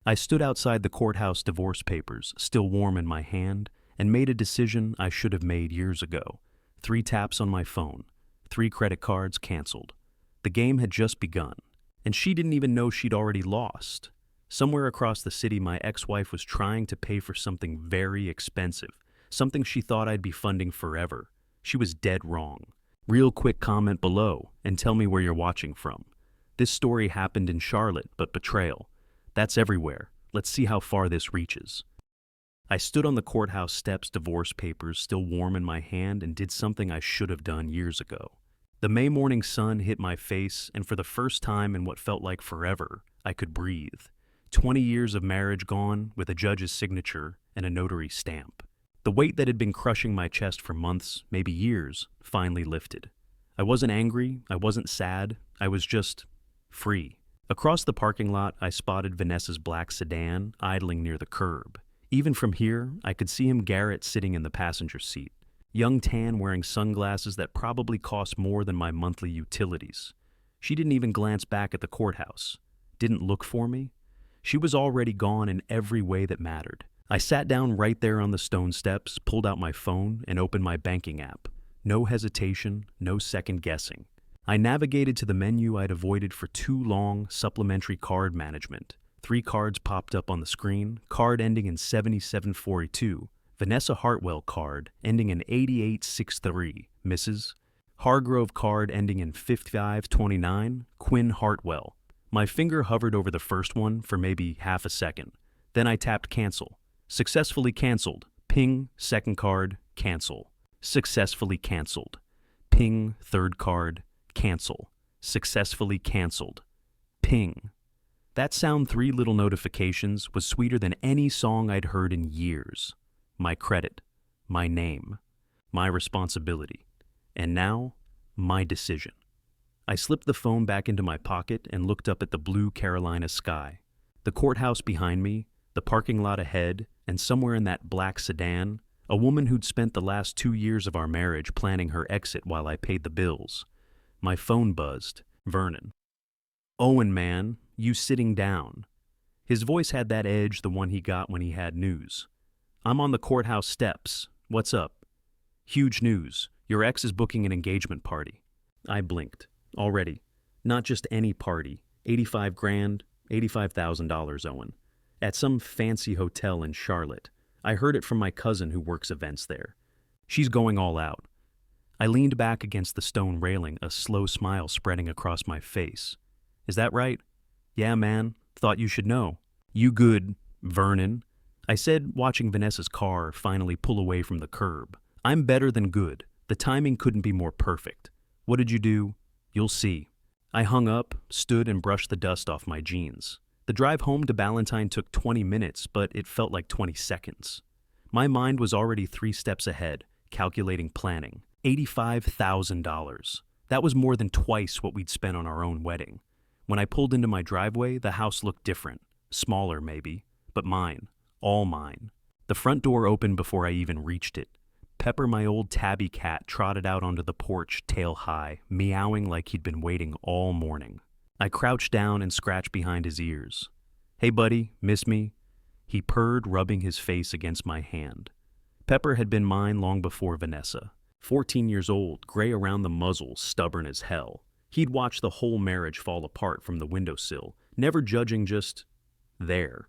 I stood outside the courthouse divorce papers, still warm in my hand, and made a decision I should have made years ago. 3 taps on my phone, 3 credit cards canceled. The game had just begun, and she didn't even know she'd already lost. Somewhere across the city, my ex-wife was trying to pay for something very expensive, something she thought I'd be funding forever. She was dead wrong. Real quick comment below and tell me where you're watching from. This story happened in Charlotte, but betrayal. That's everywhere. Let's see how far this reaches. I stood on the courthouse steps, divorce papers still warm in my hand, and did something I should have done years ago. The May morning sun hit my face, and for the first time in what felt like forever, I could breathe. 20 years of marriage gone, with a judge's signature and a notary stamp. The weight that had been crushing my chest for months, maybe years, finally lifted. I wasn't angry, I wasn't sad, I was just free. Across the parking lot, I spotted Vanessa's black sedan idling near the curb. Even from here, I could see him Garrett sitting in the passenger seat. Young tan wearing sunglasses that probably cost more than my monthly utilities. She didn't even glance back at the courthouse. Didn't look for me. She was already gone in every way that mattered. I sat down right there on the stone steps, pulled out my phone, and opened my banking app. No hesitation, no second guessing. I navigated to the menu I'd avoided for too long, supplementary card management. 3 cards popped up on the screen, card ending in 7742, Vanessa Hartwell card ending in 8863, Mrs. Hargrove card ending in 5529, Quinn Hartwell. My finger hovered over the first one for maybe half a second. Then I tapped cancel. Successfully canceled. Ping, second card, cancel. Successfully canceled. Ping, third card, cancel. Successfully canceled. Ping. That sound, 3 little notifications, was sweeter than any song I'd heard in years. My credit, my name, my responsibility, and now, my decision. I slipped the phone back into my pocket and looked up at the blue Carolina sky. The courthouse behind me, the parking lot ahead, and somewhere in that black sedan, a woman who'd spent the last 2 years of our marriage planning her exit while I paid the bills. My phone buzzed. Vernon. Owen, man, you sitting down. His voice had that edge, the one he got when he had news. I'm on the courthouse steps. What's up? Huge news. Your ex is booking an engagement party. I blinked. Already. Not just any party. 85 grand, $85,000, Owen. At some fancy hotel in Charlotte. I heard it from my cousin who works events there. She's going all out. I leaned back against the stone railing, a slow smile spreading across my face. Is that right? Yeah, man. Thought you should know. You good, Vernon? I said, watching Vanessa's car finally pull away from the curb. I'm better than good. The timing couldn't be more perfect. What did you do? You'll see. I hung up, stood, and brushed the dust off my jeans. The drive home to Ballantyne took 20 minutes, but it felt like 20 seconds. My mind was already 3 steps ahead, calculating planning. $85,000. That was more than twice what we'd spent on our own wedding. When I pulled into my driveway, the house looked different. Smaller, maybe, but mine. All mine. The front door opened before I even reached it. Pepper, my old tabby cat, trotted out onto the porch, tail high, meowing like he'd been waiting all morning. I crouched down and scratched behind his ears. Hey, buddy, miss me? He purred, rubbing his face against my hand. Pepper had been mine long before Vanessa. 14 years old, gray around the muzzle, stubborn as hell. He'd watched the whole marriage fall apart from the windowsill, never judging, just there.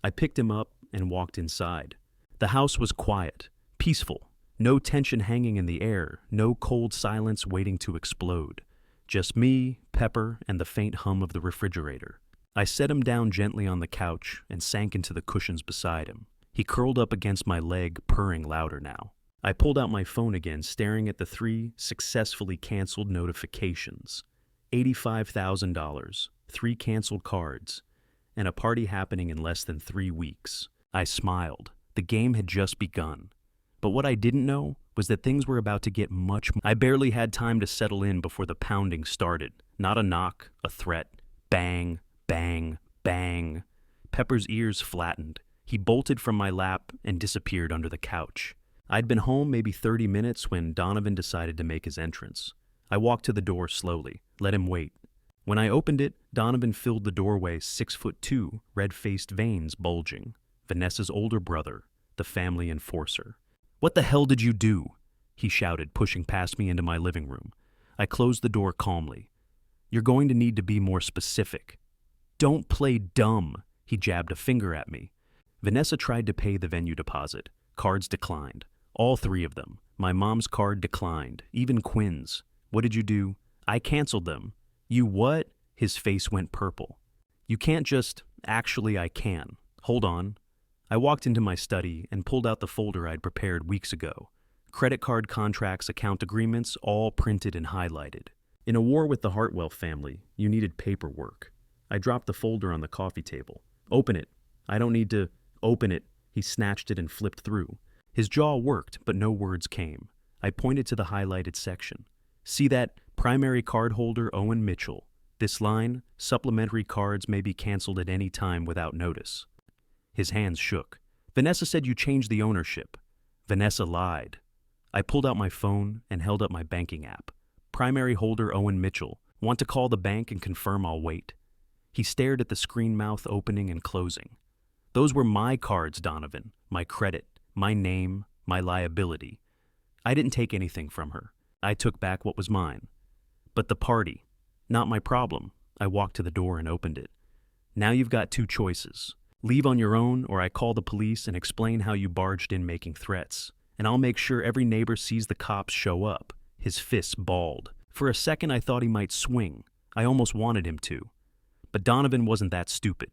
I picked him up and walked inside. The house was quiet, peaceful, no tension hanging in the air, no cold silence waiting to explode. Just me, Pepper, and the faint hum of the refrigerator. I set him down gently on the couch and sank into the cushions beside him. He curled up against my leg, purring louder now. I pulled out my phone again, staring at the 3 successfully canceled notifications. $85,000, 3 canceled cards, and a party happening in less than 3 weeks. I smiled. The game had just begun. But what I didn't know was that things were about to get much more. I barely had time to settle in before the pounding started. Not a knock, a threat. Bang, bang, bang. Pepper's ears flattened. He bolted from my lap and disappeared under the couch. I'd been home maybe 30 minutes when Donovan decided to make his entrance. I walked to the door slowly, let him wait. When I opened it, Donovan filled the doorway 6'2", red-faced veins bulging. Vanessa's older brother, the family enforcer. "What the hell did you do?" he shouted, pushing past me into my living room. I closed the door calmly. "You're going to need to be more specific." "Don't play dumb," he jabbed a finger at me. Vanessa tried to pay the venue deposit. Cards declined. All three of them. My mom's card declined. Even Quinn's. "What did you do?" "I canceled them." "You what?" His face went purple. "You can't just... Actually, I can. Hold on." I walked into my study and pulled out the folder I'd prepared weeks ago. Credit card contracts, account agreements, all printed and highlighted. In a war with the Hartwell family, you needed paperwork. I dropped the folder on the coffee table. "Open it." "I don't need to..." "Open it." He snatched it and flipped through. His jaw worked, but no words came. I pointed to the highlighted section. "See that? Primary cardholder Owen Mitchell. This line, supplementary cards may be canceled at any time without notice." His hands shook. "Vanessa said you changed the ownership." "Vanessa lied." I pulled out my phone and held up my banking app. "Primary holder Owen Mitchell. Want to call the bank and confirm I'll wait." He stared at the screen, mouth opening and closing. "Those were my cards, Donovan. My credit, my name, my liability. I didn't take anything from her. I took back what was mine. But the party, not my problem." I walked to the door and opened it. "Now you've got two choices. Leave on your own, or I call the police and explain how you barged in making threats. And I'll make sure every neighbor sees the cops show up." His fists balled. For a second I thought he might swing. I almost wanted him to. But Donovan wasn't that stupid.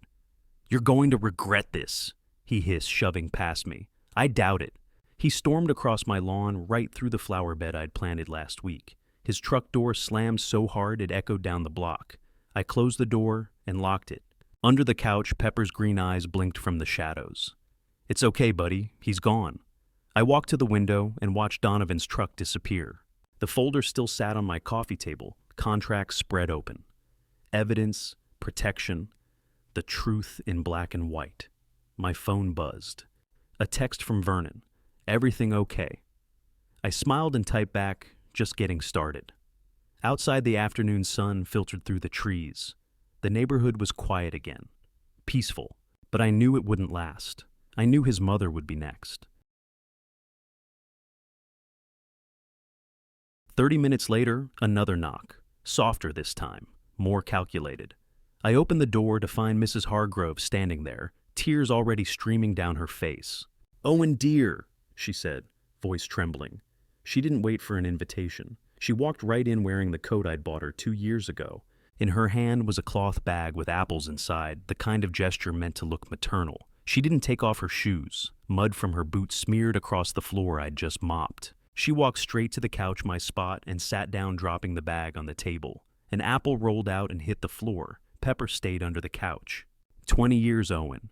"You're going to regret this," he hissed, shoving past me. I doubt it. He stormed across my lawn, right through the flower bed I'd planted last week. His truck door slammed so hard it echoed down the block. I closed the door and locked it. Under the couch, Pepper's green eyes blinked from the shadows. "It's okay, buddy. He's gone." I walked to the window and watched Donovan's truck disappear. The folder still sat on my coffee table, contracts spread open. Evidence, protection, the truth in black and white. My phone buzzed. A text from Vernon. "Everything okay?" I smiled and typed back, "Just getting started." Outside, the afternoon sun filtered through the trees. The neighborhood was quiet again. Peaceful. But I knew it wouldn't last. I knew his mother would be next. 30 minutes later, another knock. Softer this time. More calculated. I opened the door to find Mrs. Hargrove standing there, tears already streaming down her face. "Owen dear," she said, voice trembling. She didn't wait for an invitation. She walked right in wearing the coat I'd bought her 2 years ago. In her hand was a cloth bag with apples inside, the kind of gesture meant to look maternal. She didn't take off her shoes. Mud from her boots smeared across the floor I'd just mopped. She walked straight to the couch, my spot, and sat down, dropping the bag on the table. An apple rolled out and hit the floor. Pepper stayed under the couch. 20 years, Owen."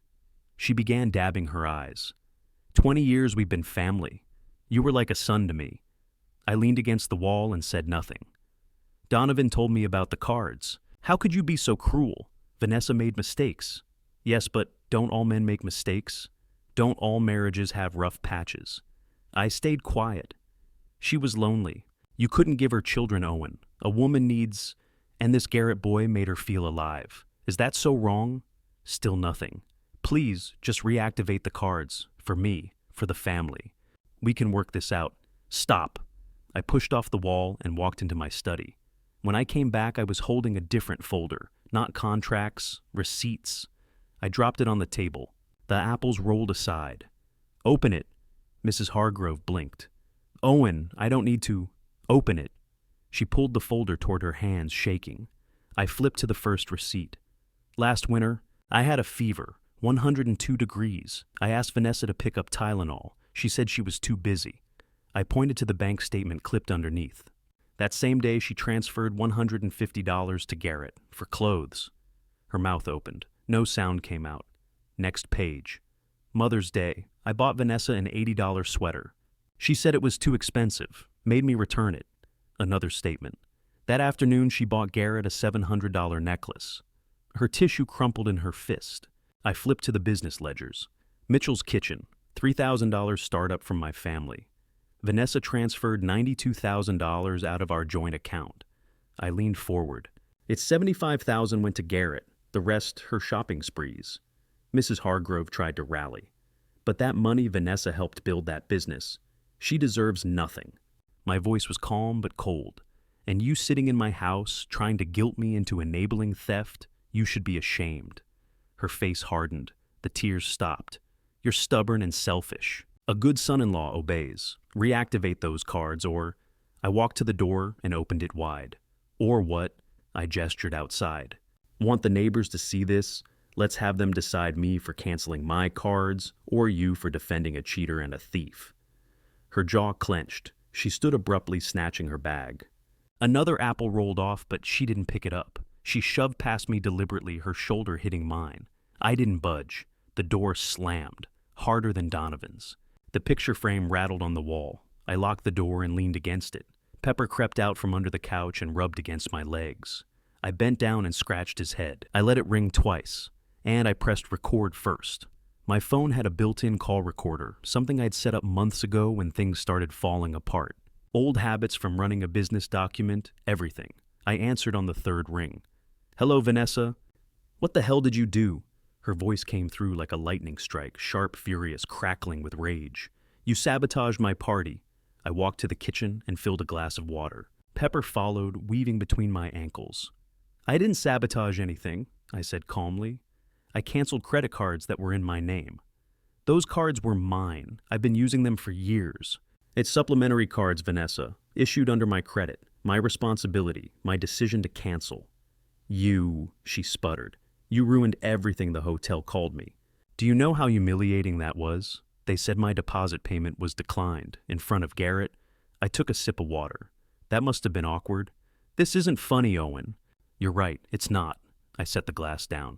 She began dabbing her eyes. 20 years we've been family. You were like a son to me." I leaned against the wall and said nothing. "Donovan told me about the cards. How could you be so cruel? Vanessa made mistakes." "Yes, but don't all men make mistakes? Don't all marriages have rough patches?" I stayed quiet. She was lonely. You couldn't give her children, Owen. A woman needs... And this Garrett boy made her feel alive. Is that so wrong? Still nothing. "Please, just reactivate the cards. For me. For the family. We can work this out." "Stop." I pushed off the wall and walked into my study. When I came back, I was holding a different folder. Not contracts, receipts. I dropped it on the table. The apples rolled aside. "Open it." Mrs. Hargrove blinked. "Owen, I don't need to..." "Open it." She pulled the folder toward her hands, shaking. I flipped to the first receipt. "Last winter, I had a fever, 102 degrees. I asked Vanessa to pick up Tylenol. She said she was too busy." I pointed to the bank statement clipped underneath. That same day, she transferred $150 to Garrett for clothes. Her mouth opened. No sound came out. Next page. Mother's Day. I bought Vanessa an $80 sweater. She said it was too expensive. Made me return it. Another statement. That afternoon, she bought Garrett a $700 necklace. Her tissue crumpled in her fist. I flipped to the business ledgers. Mitchell's Kitchen. $3,000 startup from my family. Vanessa transferred $92,000 out of our joint account. I leaned forward. It's 75,000 went to Garrett, the rest her shopping sprees. Mrs. Hargrove tried to rally. But that money Vanessa helped build that business. She deserves nothing. My voice was calm but cold. And you sitting in my house, trying to guilt me into enabling theft, you should be ashamed. Her face hardened. The tears stopped. You're stubborn and selfish. A good son-in-law obeys. Reactivate those cards, or... I walked to the door and opened it wide. Or what? I gestured outside. Want the neighbors to see this? Let's have them decide me for canceling my cards, or you for defending a cheater and a thief. Her jaw clenched. She stood abruptly, snatching her bag. Another apple rolled off, but she didn't pick it up. She shoved past me deliberately, her shoulder hitting mine. I didn't budge. The door slammed, harder than Donovan's. The picture frame rattled on the wall. I locked the door and leaned against it. Pepper crept out from under the couch and rubbed against my legs. I bent down and scratched his head. I let it ring twice, and I pressed record first. My phone had a built-in call recorder, something I'd set up months ago when things started falling apart. Old habits from running a business document, everything. I answered on the third ring. Hello, Vanessa. What the hell did you do? Her voice came through like a lightning strike, sharp, furious, crackling with rage. You sabotaged my party. I walked to the kitchen and filled a glass of water. Pepper followed, weaving between my ankles. I didn't sabotage anything, I said calmly. I canceled credit cards that were in my name. Those cards were mine. I've been using them for years. It's supplementary cards, Vanessa, issued under my credit, my responsibility, my decision to cancel. You, she sputtered. You ruined everything the hotel called me. Do you know how humiliating that was? They said my deposit payment was declined in front of Garrett. I took a sip of water. That must have been awkward. This isn't funny, Owen. You're right, it's not. I set the glass down.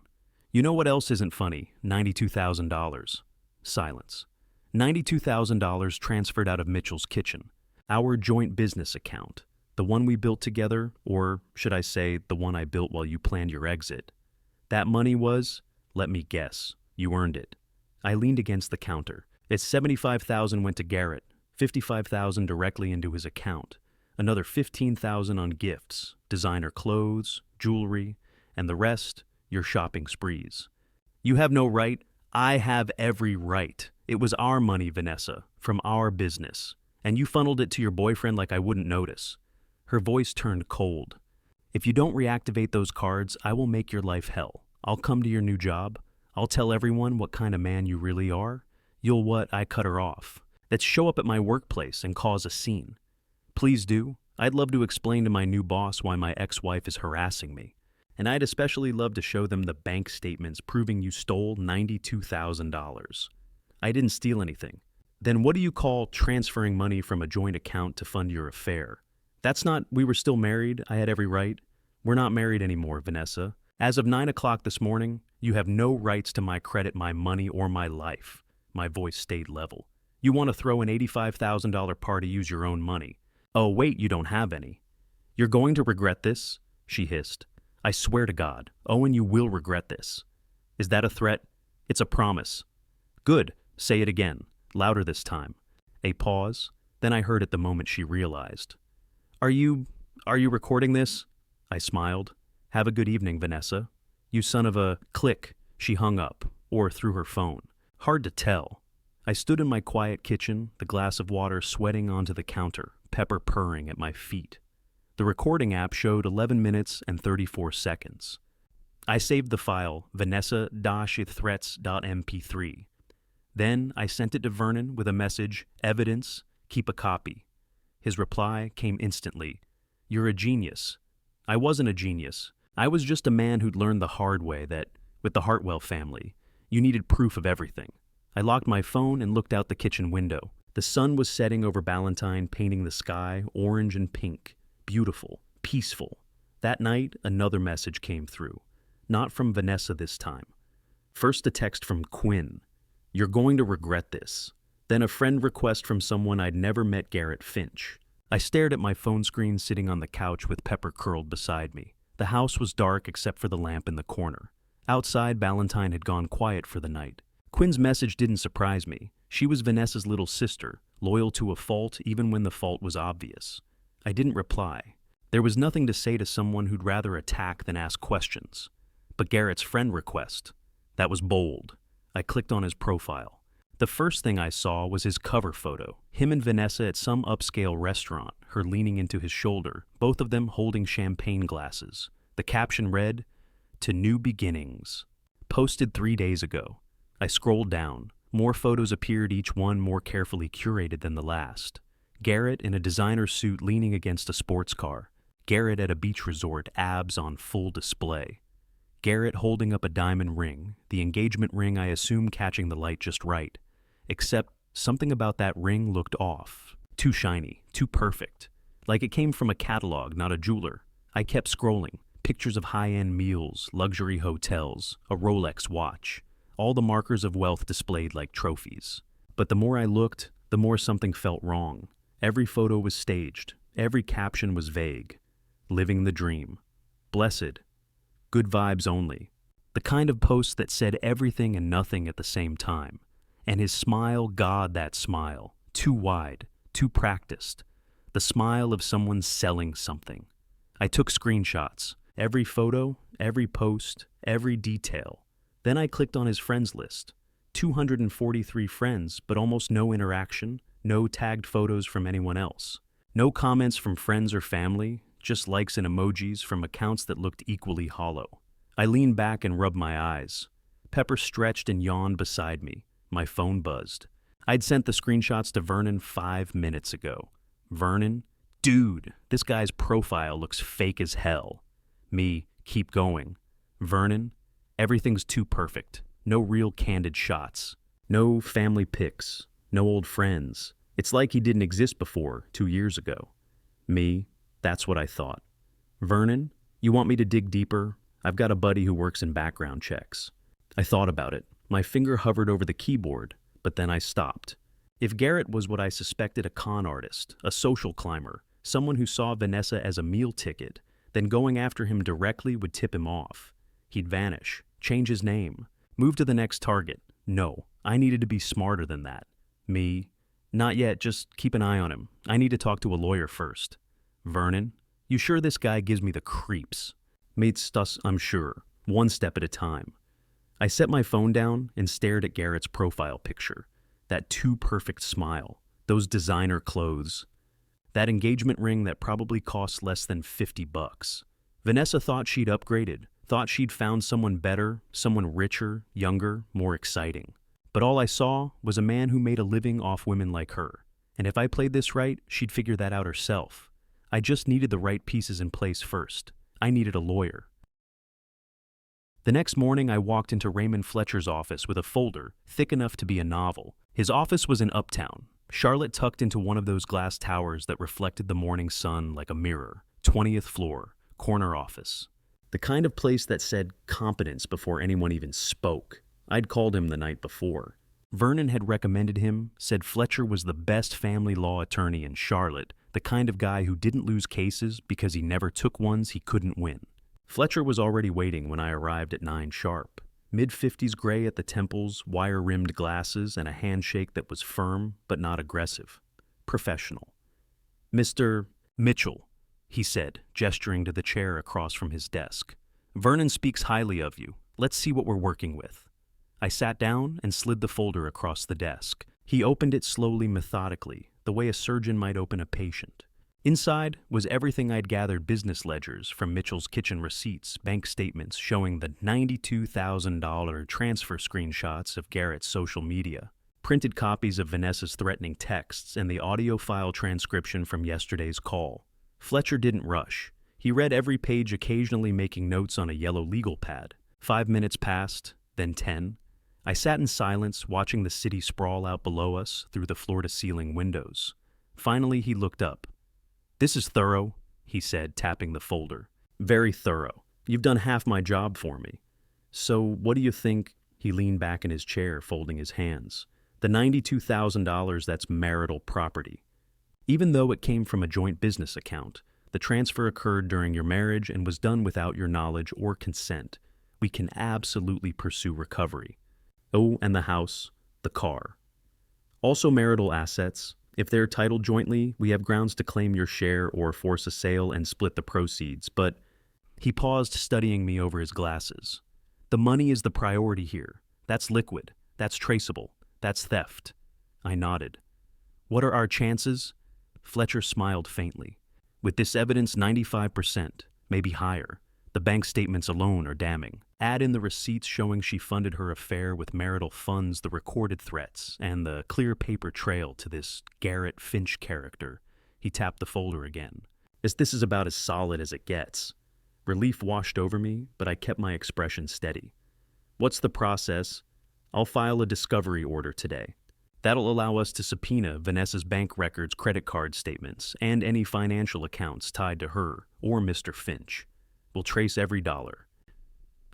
You know what else isn't funny? $92,000. Silence. $92,000 transferred out of Mitchell's kitchen. Our joint business account. The one we built together, or should I say, the one I built while you planned your exit. That money was, let me guess, you earned it. I leaned against the counter. It's $75,000 went to Garrett, $55,000 directly into his account, another $15,000 on gifts, designer clothes, jewelry, and the rest, your shopping sprees. You have no right. I have every right. It was our money, Vanessa, from our business, and you funneled it to your boyfriend like I wouldn't notice. Her voice turned cold. If you don't reactivate those cards, I will make your life hell. I'll come to your new job. I'll tell everyone what kind of man you really are. You'll what? I cut her off. Let's show up at my workplace and cause a scene. Please do. I'd love to explain to my new boss why my ex-wife is harassing me. And I'd especially love to show them the bank statements proving you stole $92,000. I didn't steal anything. Then what do you call transferring money from a joint account to fund your affair? That's not, we were still married, I had every right. We're not married anymore, Vanessa. As of 9 o'clock this morning, you have no rights to my credit, my money, or my life. My voice stayed level. You want to throw an $85,000 party, use your own money. Oh, wait, you don't have any. You're going to regret this, she hissed. I swear to God, Owen, you will regret this. Is that a threat? It's a promise. Good, say it again, louder this time. A pause, then I heard it the moment she realized. Are you recording this? I smiled. Have a good evening, Vanessa. You son of a... Click. She hung up, or threw her phone. Hard to tell. I stood in my quiet kitchen, the glass of water sweating onto the counter, Pepper purring at my feet. The recording app showed 11 minutes and 34 seconds. I saved the file, vanessa-threats.mp3. Then I sent it to Vernon with a message, evidence, keep a copy. His reply came instantly. You're a genius. I wasn't a genius. I was just a man who'd learned the hard way that, with the Hartwell family, you needed proof of everything. I locked my phone and looked out the kitchen window. The sun was setting over Ballantine, painting the sky orange and pink. Beautiful, peaceful. That night, another message came through. Not from Vanessa this time. First a text from Quinn. You're going to regret this. Then a friend request from someone I'd never met, Garrett Finch. I stared at my phone screen sitting on the couch with Pepper curled beside me. The house was dark except for the lamp in the corner. Outside, Ballantine had gone quiet for the night. Quinn's message didn't surprise me. She was Vanessa's little sister, loyal to a fault even when the fault was obvious. I didn't reply. There was nothing to say to someone who'd rather attack than ask questions. But Garrett's friend request, that was bold. I clicked on his profile. The first thing I saw was his cover photo, him and Vanessa at some upscale restaurant, her leaning into his shoulder, both of them holding champagne glasses. The caption read, "To New Beginnings." Posted 3 days ago. I scrolled down. More photos appeared, each one more carefully curated than the last. Garrett in a designer suit leaning against a sports car. Garrett at a beach resort, abs on full display. Garrett holding up a diamond ring, the engagement ring I assume catching the light just right. Except something about that ring looked off. Too shiny, too perfect. Like it came from a catalog, not a jeweler. I kept scrolling. Pictures of high-end meals, luxury hotels, a Rolex watch. All the markers of wealth displayed like trophies. But the more I looked, the more something felt wrong. Every photo was staged. Every caption was vague. Living the dream. Blessed. Good vibes only. The kind of post that said everything and nothing at the same time. And his smile, God, that smile. Too wide, too practiced. The smile of someone selling something. I took screenshots. Every photo, every post, every detail. Then I clicked on his friends list. 243 friends, but almost no interaction, no tagged photos from anyone else. No comments from friends or family, just likes and emojis from accounts that looked equally hollow. I leaned back and rubbed my eyes. Pepper stretched and yawned beside me. My phone buzzed. I'd sent the screenshots to Vernon 5 minutes ago. Vernon? Dude, this guy's profile looks fake as hell. Me, keep going. Vernon? Everything's too perfect. No real candid shots. No family pics. No old friends. It's like he didn't exist before, 2 years ago. Me? That's what I thought. Vernon? You want me to dig deeper? I've got a buddy who works in background checks. I thought about it. My finger hovered over the keyboard, but then I stopped. If Garrett was what I suspected, a con artist, a social climber, someone who saw Vanessa as a meal ticket, then going after him directly would tip him off. He'd vanish, change his name, move to the next target. No, I needed to be smarter than that. Me? Not yet, just keep an eye on him. I need to talk to a lawyer first. Vernon? You sure this guy gives me the creeps? Mates us, I'm sure, one step at a time. I set my phone down and stared at Garrett's profile picture. That too perfect smile, those designer clothes. That engagement ring that probably cost less than $50. Vanessa thought she'd upgraded, thought she'd found someone better, someone richer, younger, more exciting. But all I saw was a man who made a living off women like her. And if I played this right, she'd figure that out herself. I just needed the right pieces in place first. I needed a lawyer. The next morning, I walked into Raymond Fletcher's office with a folder thick enough to be a novel. His office was in Uptown, Charlotte, tucked into one of those glass towers that reflected the morning sun like a mirror. 20th floor, corner office. The kind of place that said competence before anyone even spoke. I'd called him the night before. Vernon had recommended him, said Fletcher was the best family law attorney in Charlotte, the kind of guy who didn't lose cases because he never took ones he couldn't win. Fletcher was already waiting when I arrived at 9 sharp. Mid-50s gray at the temples, wire-rimmed glasses, and a handshake that was firm but not aggressive. Professional. Mr. Mitchell, he said, gesturing to the chair across from his desk. Vernon speaks highly of you. Let's see what we're working with. I sat down and slid the folder across the desk. He opened it slowly, methodically, the way a surgeon might open a patient. Inside was everything I'd gathered: business ledgers from Mitchell's kitchen receipts, bank statements showing the $92,000 transfer screenshots of Garrett's social media, printed copies of Vanessa's threatening texts, and the audio file transcription from yesterday's call. Fletcher didn't rush. He read every page, occasionally making notes on a yellow legal pad. 5 minutes passed, then 10. I sat in silence, watching the city sprawl out below us through the floor-to-ceiling windows. Finally, he looked up. "This is thorough," he said, tapping the folder. "Very thorough. You've done half my job for me. So what do you think?" He leaned back in his chair, folding his hands. "The $92,000, that's marital property. Even though it came from a joint business account, the transfer occurred during your marriage and was done without your knowledge or consent. We can absolutely pursue recovery. Oh, and the house, the car. Also marital assets, If they're titled jointly, we have grounds to claim your share or force a sale and split the proceeds, but he paused, studying me over his glasses. The money is the priority here. That's liquid. That's traceable. That's theft. I nodded. What are our chances? Fletcher smiled faintly. With this evidence, 95%, maybe higher. The bank statements alone are damning. Add in the receipts showing she funded her affair with marital funds, the recorded threats, and the clear paper trail to this Garrett Finch character. He tapped the folder again. This is about as solid as it gets. Relief washed over me, but I kept my expression steady. What's the process? I'll file a discovery order today. That'll allow us to subpoena Vanessa's bank records, credit card statements, and any financial accounts tied to her or Mr. Finch. We'll trace every dollar.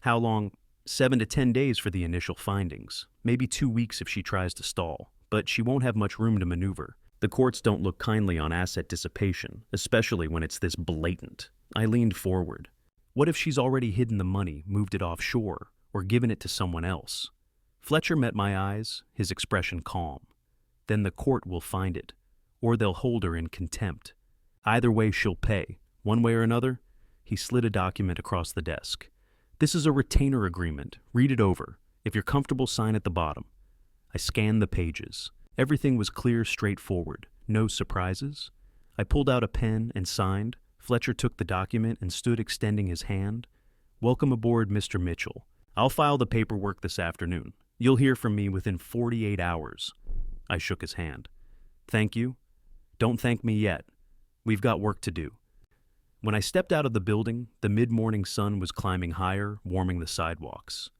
How long? 7 to 10 days for the initial findings. Maybe 2 weeks if she tries to stall, but she won't have much room to maneuver. The courts don't look kindly on asset dissipation, especially when it's this blatant. I leaned forward. What if she's already hidden the money, moved it offshore, or given it to someone else? Fletcher met my eyes, his expression calm. Then the court will find it, or they'll hold her in contempt. Either way, she'll pay. One way or another. He slid a document across the desk. This is a retainer agreement. Read it over. If you're comfortable, sign at the bottom. I scanned the pages. Everything was clear, straightforward. No surprises. I pulled out a pen and signed. Fletcher took the document and stood extending his hand. Welcome aboard, Mr. Mitchell. I'll file the paperwork this afternoon. You'll hear from me within 48 hours. I shook his hand. Thank you. Don't thank me yet. We've got work to do. When I stepped out of the building, the mid-morning sun was climbing higher, warming the sidewalks.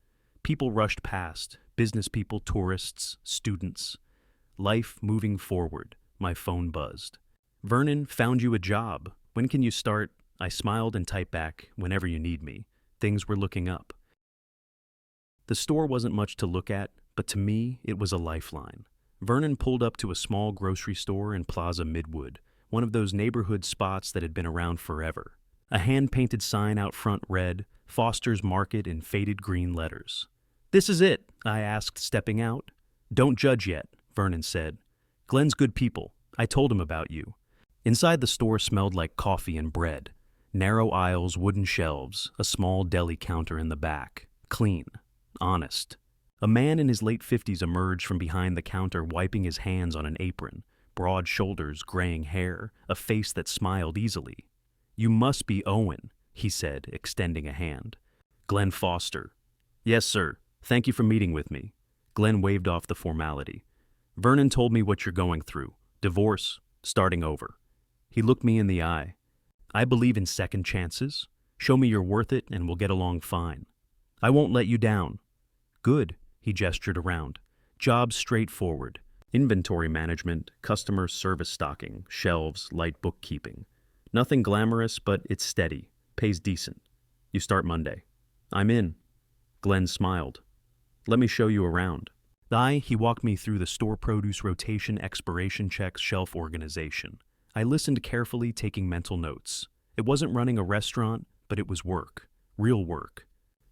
People rushed past, business people, tourists, students. Life moving forward. My phone buzzed. Vernon, found you a job. When can you start? I smiled and typed back, whenever you need me. Things were looking up. The store wasn't much to look at, but to me, it was a lifeline. Vernon pulled up to a small grocery store in Plaza Midwood, one of those neighborhood spots that had been around forever. A hand-painted sign out front read, Foster's Market in faded green letters. This is it, I asked, stepping out. Don't judge yet, Vernon said. Glenn's good people. I told him about you. Inside the store smelled like coffee and bread. Narrow aisles, wooden shelves, a small deli counter in the back. Clean. Honest. A man in his late 50s emerged from behind the counter, wiping his hands on an apron. Broad shoulders, graying hair, a face that smiled easily. You must be Owen, he said, extending a hand. Glenn Foster. Yes, sir. Thank you for meeting with me. Glenn waved off the formality. Vernon told me what you're going through. Divorce, starting over. He looked me in the eye. I believe in second chances. Show me you're worth it and we'll get along fine. I won't let you down. Good, he gestured around. Job's straightforward. Inventory management, customer service stocking, shelves, light bookkeeping. Nothing glamorous, but it's steady. Pays decent. You start Monday. I'm in. Glenn smiled. Let me show you around. He walked me through the store produce rotation, expiration checks, shelf organization. I listened carefully, taking mental notes. It wasn't running a restaurant, but it was work. Real work.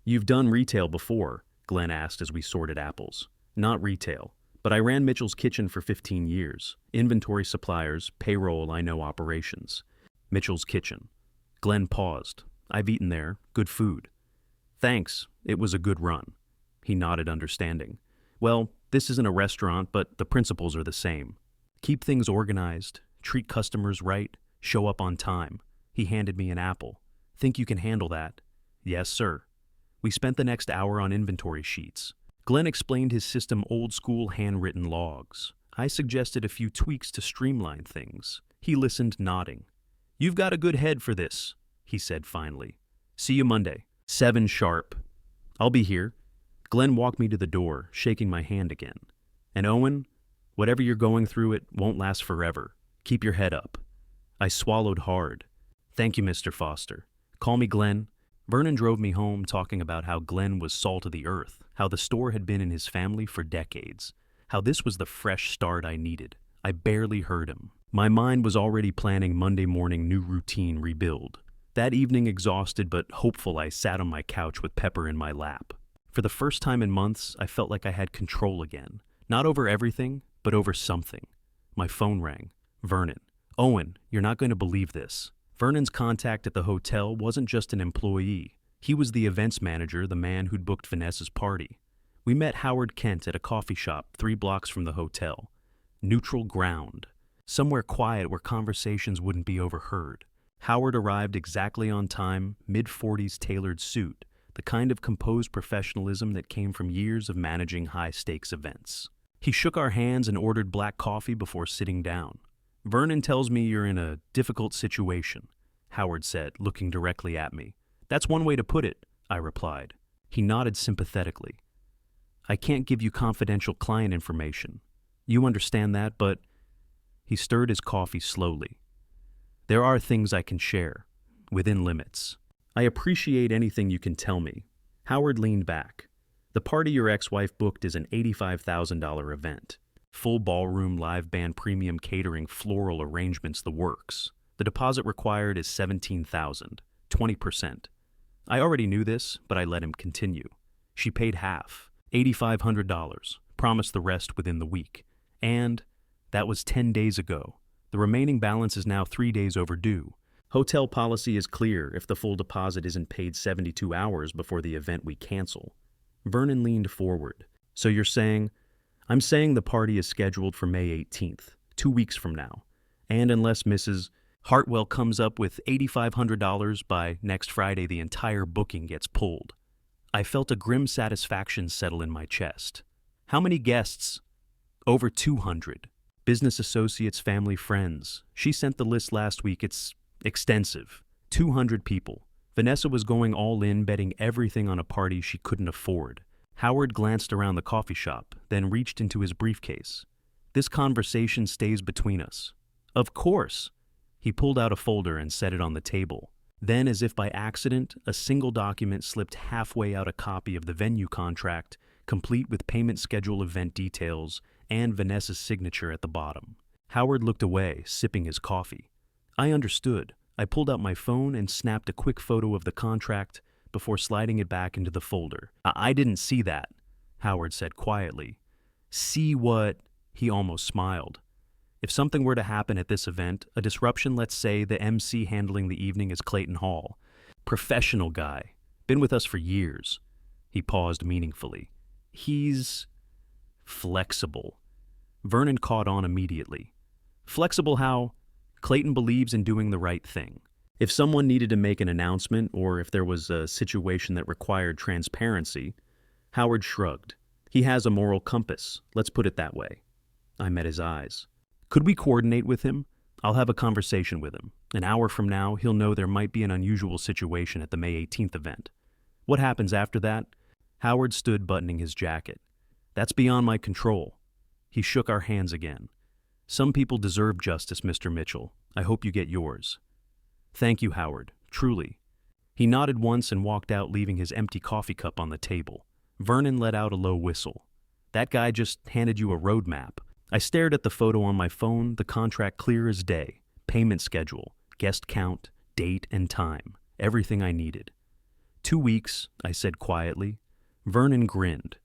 You've done retail before, Glenn asked as we sorted apples. Not retail. But I ran Mitchell's Kitchen for 15 years. Inventory, suppliers, payroll, I know operations. Mitchell's Kitchen. Glenn paused. I've eaten there. Good food. Thanks. It was a good run. He nodded, understanding. Well, this isn't a restaurant, but the principles are the same. Keep things organized, treat customers right, show up on time. He handed me an apple. Think you can handle that? Yes, sir. We spent the next hour on inventory sheets. Glenn explained his system, old-school handwritten logs. I suggested a few tweaks to streamline things. He listened, nodding. You've got a good head for this, he said finally. See you Monday, 7 sharp. I'll be here. Glenn walked me to the door, shaking my hand again. And Owen, whatever you're going through, it won't last forever. Keep your head up. I swallowed hard. Thank you, Mr. Foster. Call me Glenn. Vernon drove me home talking about how Glenn was salt of the earth, how the store had been in his family for decades, how this was the fresh start I needed. I barely heard him. My mind was already planning Monday morning new routine rebuild. That evening, exhausted but hopeful, I sat on my couch with Pepper in my lap. For the first time in months, I felt like I had control again. Not over everything, but over something. My phone rang. Vernon. Owen, you're not going to believe this. Vernon's contact at the hotel wasn't just an employee. He was the events manager, the man who'd booked Vanessa's party. We met Howard Kent at a coffee shop 3 blocks from the hotel. Neutral ground. Somewhere quiet where conversations wouldn't be overheard. Howard arrived exactly on time, mid-40s tailored suit, the kind of composed professionalism that came from years of managing high-stakes events. He shook our hands and ordered black coffee before sitting down. Vernon tells me you're in a difficult situation, Howard said, looking directly at me. That's one way to put it, I replied. He nodded sympathetically. I can't give you confidential client information. You understand that, but... He stirred his coffee slowly. There are things I can share, within limits. I appreciate anything you can tell me. Howard leaned back. The party your ex-wife booked is an $85,000 event. Full ballroom, live band, premium catering, floral arrangements, the works. The deposit required is $17,000, 20%. I already knew this, but I let him continue. She paid half, $8,500, promised the rest within the week. And that was 10 days ago. The remaining balance is now 3 days overdue. Hotel policy is clear if the full deposit isn't paid 72 hours before the event we cancel. Vernon leaned forward. So you're saying... I'm saying the party is scheduled for May 18th, 2 weeks from now. And unless Mrs. Hartwell comes up with $8,500 by next Friday, the entire booking gets pulled. I felt a grim satisfaction settle in my chest. How many guests? Over 200. Business associates, family, friends. She sent the list last week. It's extensive. 200 people. Vanessa was going all in, betting everything on a party she couldn't afford. Howard glanced around the coffee shop, then reached into his briefcase. This conversation stays between us. Of course. He pulled out a folder and set it on the table. Then, as if by accident, a single document slipped halfway out, a copy of the venue contract, complete with payment schedule, event details, and Vanessa's signature at the bottom. Howard looked away, sipping his coffee. I understood. I pulled out my phone and snapped a quick photo of the contract before sliding it back into the folder. I didn't see that, Howard said quietly. See what? He almost smiled. If something were to happen at this event, a disruption, let's say the MC handling the evening is Clayton Hall. Professional guy. Been with us for years. He paused meaningfully. He's... flexible. Vernon caught on immediately. Flexible how? Clayton believes in doing the right thing. If someone needed to make an announcement, or if there was a situation that required transparency, Howard shrugged. He has a moral compass, let's put it that way. I met his eyes. Could we coordinate with him? I'll have a conversation with him. An hour from now, he'll know there might be an unusual situation at the May 18th event. What happens after that? Howard stood buttoning his jacket. That's beyond my control. He shook our hands again. Some people deserve justice, Mr. Mitchell. I hope you get yours. Thank you, Howard. Truly. He nodded once and walked out, leaving his empty coffee cup on the table. Vernon let out a low whistle. That guy just handed you a roadmap. I stared at the photo on my phone, the contract clear as day. Payment schedule, guest count, date and time. Everything I needed. 2 weeks, I said quietly. Vernon grinned.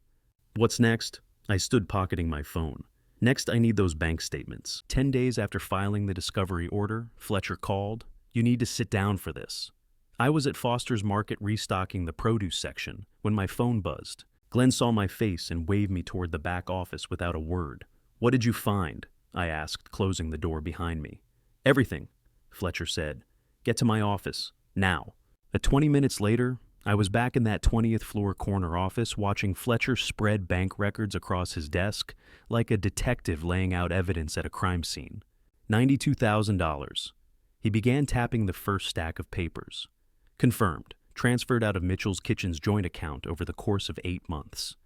What's next? I stood pocketing my phone. Next, I need those bank statements. 10 days after filing the discovery order, Fletcher called. You need to sit down for this. I was at Foster's Market restocking the produce section when my phone buzzed. Glenn saw my face and waved me toward the back office without a word. What did you find? I asked, closing the door behind me. Everything, Fletcher said. Get to my office, now. 20 minutes later, I was back in that 20th floor corner office watching Fletcher spread bank records across his desk like a detective laying out evidence at a crime scene. $92,000. He began tapping the first stack of papers. Confirmed. Transferred out of Mitchell's Kitchen's joint account over the course of 8 months.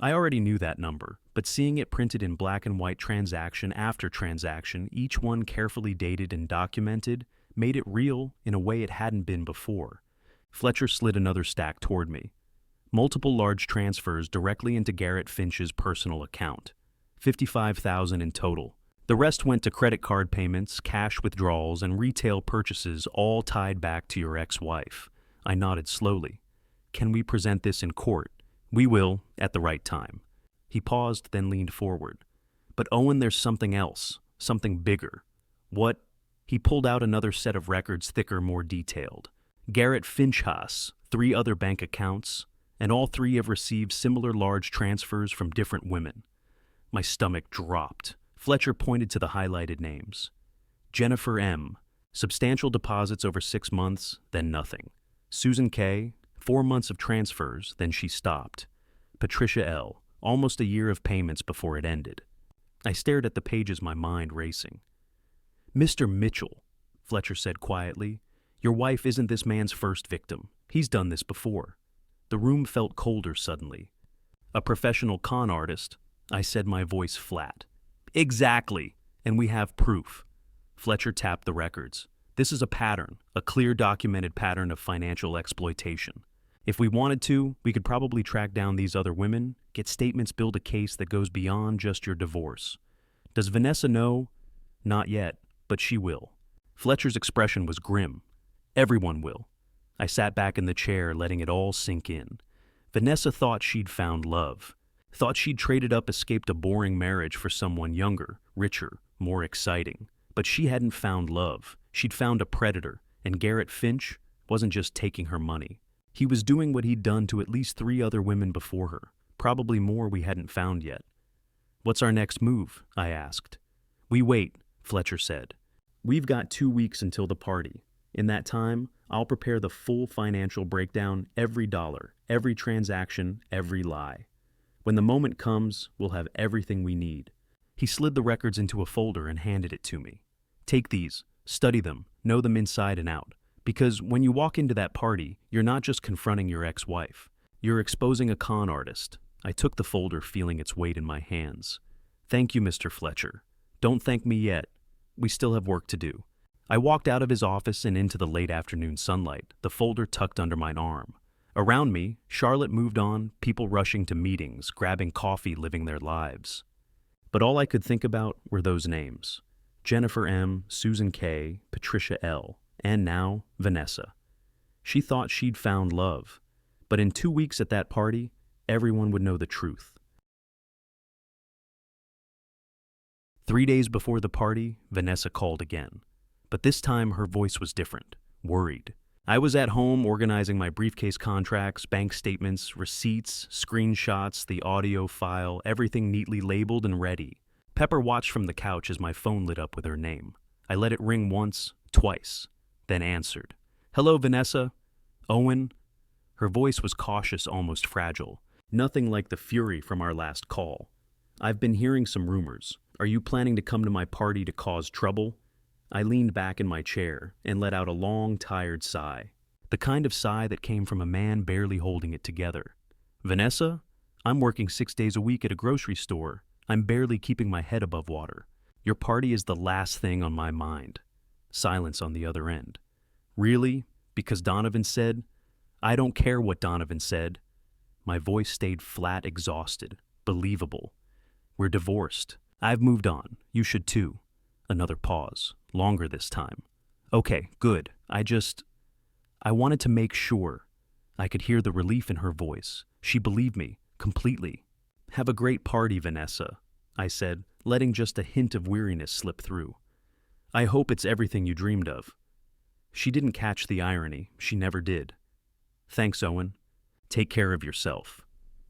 I already knew that number, but seeing it printed in black and white transaction after transaction, each one carefully dated and documented, made it real in a way it hadn't been before. Fletcher slid another stack toward me. Multiple large transfers directly into Garrett Finch's personal account. $55,000 in total. The rest went to credit card payments, cash withdrawals, and retail purchases, all tied back to your ex-wife. I nodded slowly. Can we present this in court? We will, at the right time. He paused, then leaned forward. But Owen, there's something else. something bigger. What? He pulled out another set of records, thicker, more detailed. Garrett Finch has 3 other bank accounts, and all 3 have received similar large transfers from different women. My stomach dropped. Fletcher pointed to the highlighted names. Jennifer M., substantial deposits over 6 months, then nothing. Susan K., 4 months of transfers, then she stopped. Patricia L., almost a year of payments before it ended. I stared at the pages, my mind racing. Mr. Mitchell, Fletcher said quietly, your wife isn't this man's first victim. He's done this before. The room felt colder suddenly. A professional con artist, I said, my voice flat. Exactly, and we have proof. Fletcher tapped the records. This is a pattern, a clear documented pattern of financial exploitation. If we wanted to, we could probably track down these other women, get statements, build a case that goes beyond just your divorce. Does Vanessa know? Not yet, but she will. Fletcher's expression was grim. Everyone will. I sat back in the chair, letting it all sink in. Vanessa thought she'd found love. Thought she'd traded up, escaped a boring marriage for someone younger, richer, more exciting. But she hadn't found love. She'd found a predator, and Garrett Finch wasn't just taking her money. He was doing what he'd done to at least 3 other women before her, probably more we hadn't found yet. What's our next move? I asked. We wait, Fletcher said. We've got 2 weeks until the party. In that time, I'll prepare the full financial breakdown, every dollar, every transaction, every lie. When the moment comes, we'll have everything we need. He slid the records into a folder and handed it to me. Take these, study them, know them inside and out. Because when you walk into that party, you're not just confronting your ex-wife. You're exposing a con artist. I took the folder, feeling its weight in my hands. Thank you, Mr. Fletcher. Don't thank me yet. We still have work to do. I walked out of his office and into the late afternoon sunlight, the folder tucked under my arm. Around me, Charlotte moved on, people rushing to meetings, grabbing coffee, living their lives. But all I could think about were those names. Jennifer M., Susan K., Patricia L., and now Vanessa. She thought she'd found love. But in 2 weeks at that party, everyone would know the truth. 3 days before the party, Vanessa called again. But this time her voice was different, worried. I was at home organizing my briefcase contracts, bank statements, receipts, screenshots, the audio file, everything neatly labeled and ready. Pepper watched from the couch as my phone lit up with her name. I let it ring once, twice, then answered. Hello, Vanessa. Owen? Her voice was cautious, almost fragile. Nothing like the fury from our last call. I've been hearing some rumors. Are you planning to come to my party to cause trouble? I leaned back in my chair and let out a long, tired sigh. The kind of sigh that came from a man barely holding it together. Vanessa, I'm working 6 days a week at a grocery store. I'm barely keeping my head above water. Your party is the last thing on my mind. Silence on the other end. Really? Because Donovan said? I don't care what Donovan said. My voice stayed flat, exhausted, believable. We're divorced. I've moved on. You should too. Another pause, longer this time. Okay, good. I wanted to make sure. I could hear the relief in her voice. She believed me, completely. Have a great party, Vanessa, I said, letting just a hint of weariness slip through. I hope it's everything you dreamed of. She didn't catch the irony. She never did. Thanks, Owen. Take care of yourself.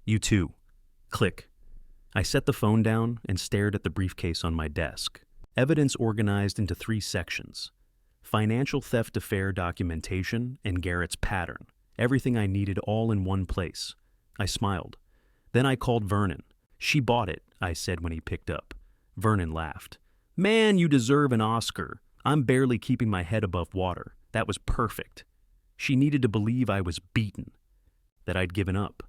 You too. Click. I set the phone down and stared at the briefcase on my desk. Evidence organized into 3 sections. Financial theft affair documentation and Garrett's pattern. Everything I needed all in one place. I smiled. Then I called Vernon. She bought it, I said when he picked up. Vernon laughed. Man, you deserve an Oscar. I'm barely keeping my head above water. That was perfect. She needed to believe I was beaten, that I'd given up.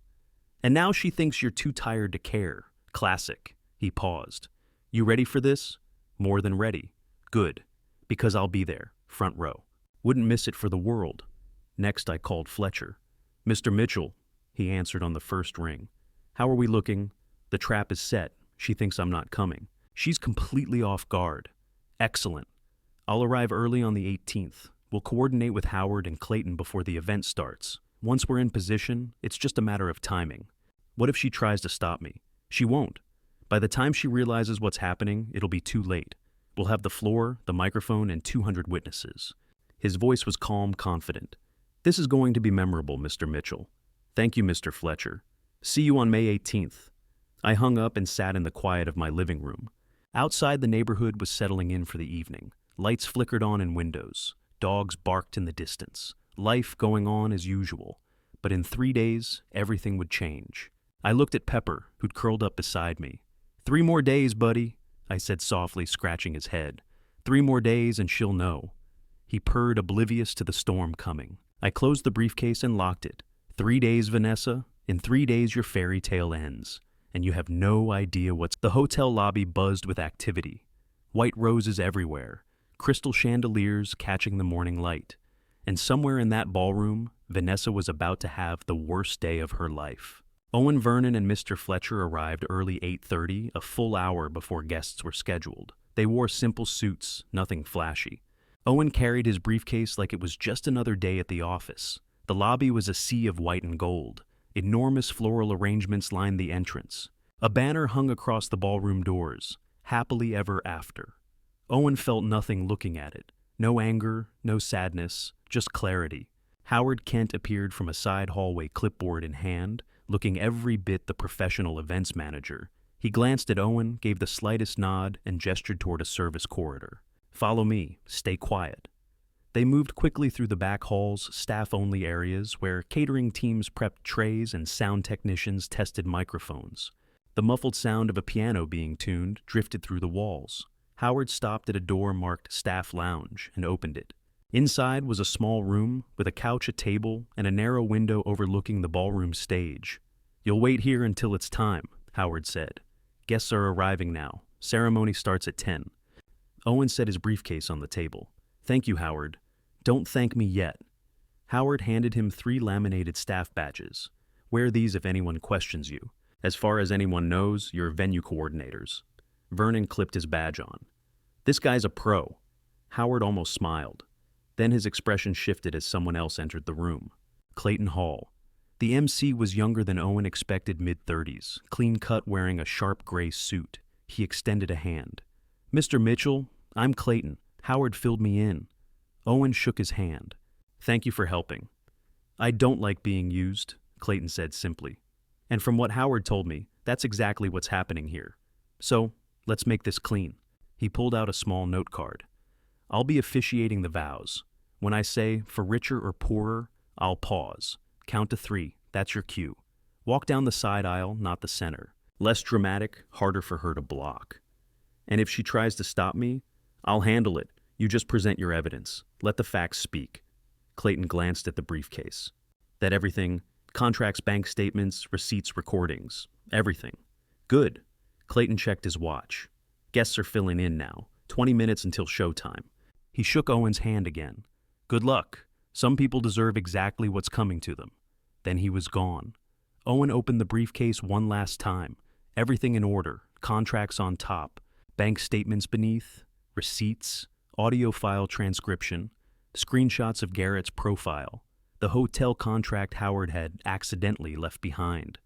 And now she thinks you're too tired to care. Classic. He paused. You ready for this? More than ready. Good. Because I'll be there, front row. Wouldn't miss it for the world. Next I called Fletcher. Mr. Mitchell, he answered on the first ring. How are we looking? The trap is set. She thinks I'm not coming. She's completely off guard. Excellent. I'll arrive early on the 18th. We'll coordinate with Howard and Clayton before the event starts. Once we're in position, it's just a matter of timing. What if she tries to stop me? She won't. By the time she realizes what's happening, it'll be too late. We'll have the floor, the microphone, and 200 witnesses. His voice was calm, confident. This is going to be memorable, Mr. Mitchell. Thank you, Mr. Fletcher. See you on May 18th. I hung up and sat in the quiet of my living room. Outside, the neighborhood was settling in for the evening. Lights flickered on in windows. Dogs barked in the distance. Life going on as usual. But in 3 days, everything would change. I looked at Pepper, who'd curled up beside me. 3 more days, buddy, I said softly, scratching his head. 3 more days and she'll know. He purred, oblivious to the storm coming. I closed the briefcase and locked it. 3 days, Vanessa. In 3 days your fairy tale ends. And you have no idea what's... The hotel lobby buzzed with activity. White roses everywhere. Crystal chandeliers catching the morning light. And somewhere in that ballroom, Vanessa was about to have the worst day of her life. Owen Vernon and Mr. Fletcher arrived early 8:30, a full hour before guests were scheduled. They wore simple suits, nothing flashy. Owen carried his briefcase like it was just another day at the office. The lobby was a sea of white and gold. Enormous floral arrangements lined the entrance. A banner hung across the ballroom doors, "Happily Ever After." Owen felt nothing looking at it. No anger, no sadness, just clarity. Howard Kent appeared from a side hallway, clipboard in hand, looking every bit the professional events manager. He glanced at Owen, gave the slightest nod, and gestured toward a service corridor. "Follow me. Stay quiet." They moved quickly through the back halls, staff-only areas, where catering teams prepped trays and sound technicians tested microphones. The muffled sound of a piano being tuned drifted through the walls. Howard stopped at a door marked Staff Lounge and opened it. Inside was a small room with a couch, a table, and a narrow window overlooking the ballroom stage. "You'll wait here until it's time," Howard said. "Guests are arriving now. Ceremony starts at 10. Owen set his briefcase on the table. "Thank you, Howard." "Don't thank me yet." Howard handed him 3 laminated staff badges. "Wear these if anyone questions you. As far as anyone knows, you're venue coordinators." Vernon clipped his badge on. "This guy's a pro." Howard almost smiled. Then his expression shifted as someone else entered the room. Clayton Hall. The MC was younger than Owen expected, mid-30s, clean-cut, wearing a sharp gray suit. He extended a hand. "Mr. Mitchell, I'm Clayton. Howard filled me in." Owen shook his hand. "Thank you for helping." "I don't like being used," Clayton said simply. "And from what Howard told me, that's exactly what's happening here. So, let's make this clean." He pulled out a small note card. "I'll be officiating the vows. When I say, for richer or poorer, I'll pause. Count to 3, that's your cue. Walk down the side aisle, not the center. Less dramatic, harder for her to block. And if she tries to stop me, I'll handle it. You just present your evidence. Let the facts speak." Clayton glanced at the briefcase. "That everything, contracts, bank statements, receipts, recordings, everything." "Good." Clayton checked his watch. "Guests are filling in now. 20 minutes until showtime." He shook Owen's hand again. "Good luck. Some people deserve exactly what's coming to them." Then he was gone. Owen opened the briefcase one last time. Everything in order, contracts on top, bank statements beneath, receipts, audio file transcription, screenshots of Garrett's profile, the hotel contract Howard had accidentally left behind.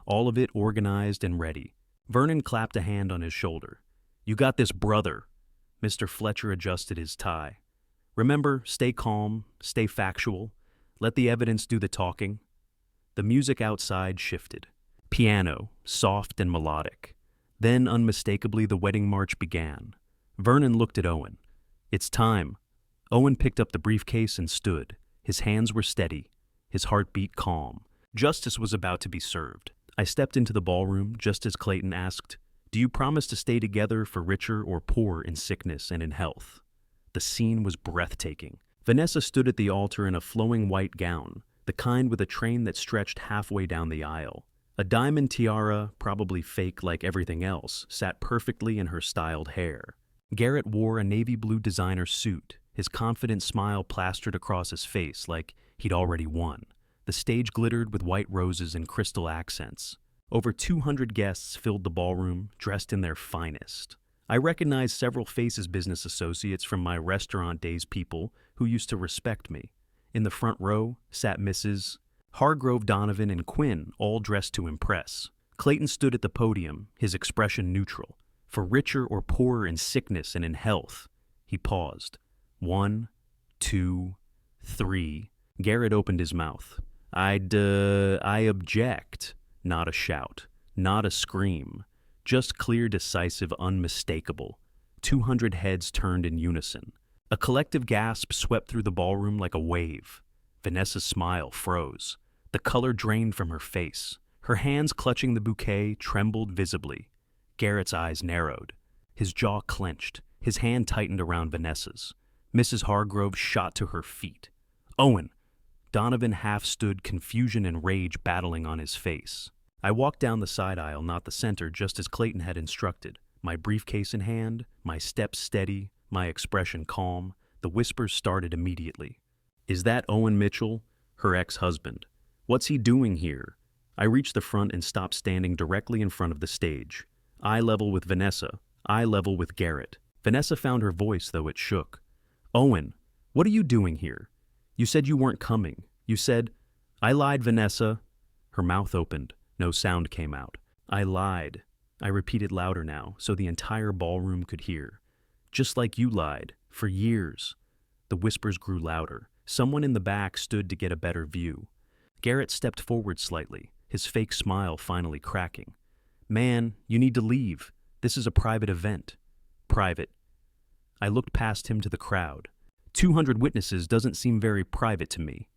All of it organized and ready. Vernon clapped a hand on his shoulder. "You got this, brother." Mr. Fletcher adjusted his tie. "Remember, stay calm, stay factual. Let the evidence do the talking." The music outside shifted. Piano, soft and melodic. Then, unmistakably, the wedding march began. Vernon looked at Owen. "It's time." Owen picked up the briefcase and stood. His hands were steady, his heartbeat calm. Justice was about to be served. I stepped into the ballroom just as Clayton asked, "Do you promise to stay together for richer or poor in sickness and in health?" The scene was breathtaking. Vanessa stood at the altar in a flowing white gown, the kind with a train that stretched halfway down the aisle. A diamond tiara, probably fake like everything else, sat perfectly in her styled hair. Garrett wore a navy blue designer suit, his confident smile plastered across his face like he'd already won. The stage glittered with white roses and crystal accents. Over 200 guests filled the ballroom, dressed in their finest. I recognized several faces, business associates from my restaurant days, people who used to respect me. In the front row sat Mrs. Hargrove, Donovan, and Quinn, all dressed to impress. Clayton stood at the podium, his expression neutral. For For richer or poorer in sickness and in health. He paused. 1, 2, 3. Garrett opened his mouth. I object. Not a shout. Not a scream. Just clear, decisive, unmistakable. 200 heads turned in unison. A collective gasp swept through the ballroom like a wave. Vanessa's smile froze. The color drained from her face. Her hands clutching the bouquet trembled visibly. Garrett's eyes narrowed. His jaw clenched. His hand tightened around Vanessa's. Mrs. Hargrove shot to her feet. Owen! Donovan half stood, confusion and rage battling on his face. I walked down the side aisle, not the center, just as Clayton had instructed. My briefcase in hand, my steps steady, my expression calm. The whispers started immediately. Is that Owen Mitchell? Her ex-husband. What's he doing here? I reached the front and stopped standing directly in front of the stage. Eye level with Vanessa, eye level with Garrett. Vanessa found her voice, though it shook. Owen, what are you doing here? You said you weren't coming. You said, I lied, Vanessa. Her mouth opened. No sound came out. I lied. I repeated louder now, so the entire ballroom could hear. Just like you lied, for years. The whispers grew louder. Someone in the back stood to get a better view. Garrett stepped forward slightly, his fake smile finally cracking. Man, you need to leave. This is a private event. Private. I looked past him to the crowd. 200 witnesses doesn't seem very private to me.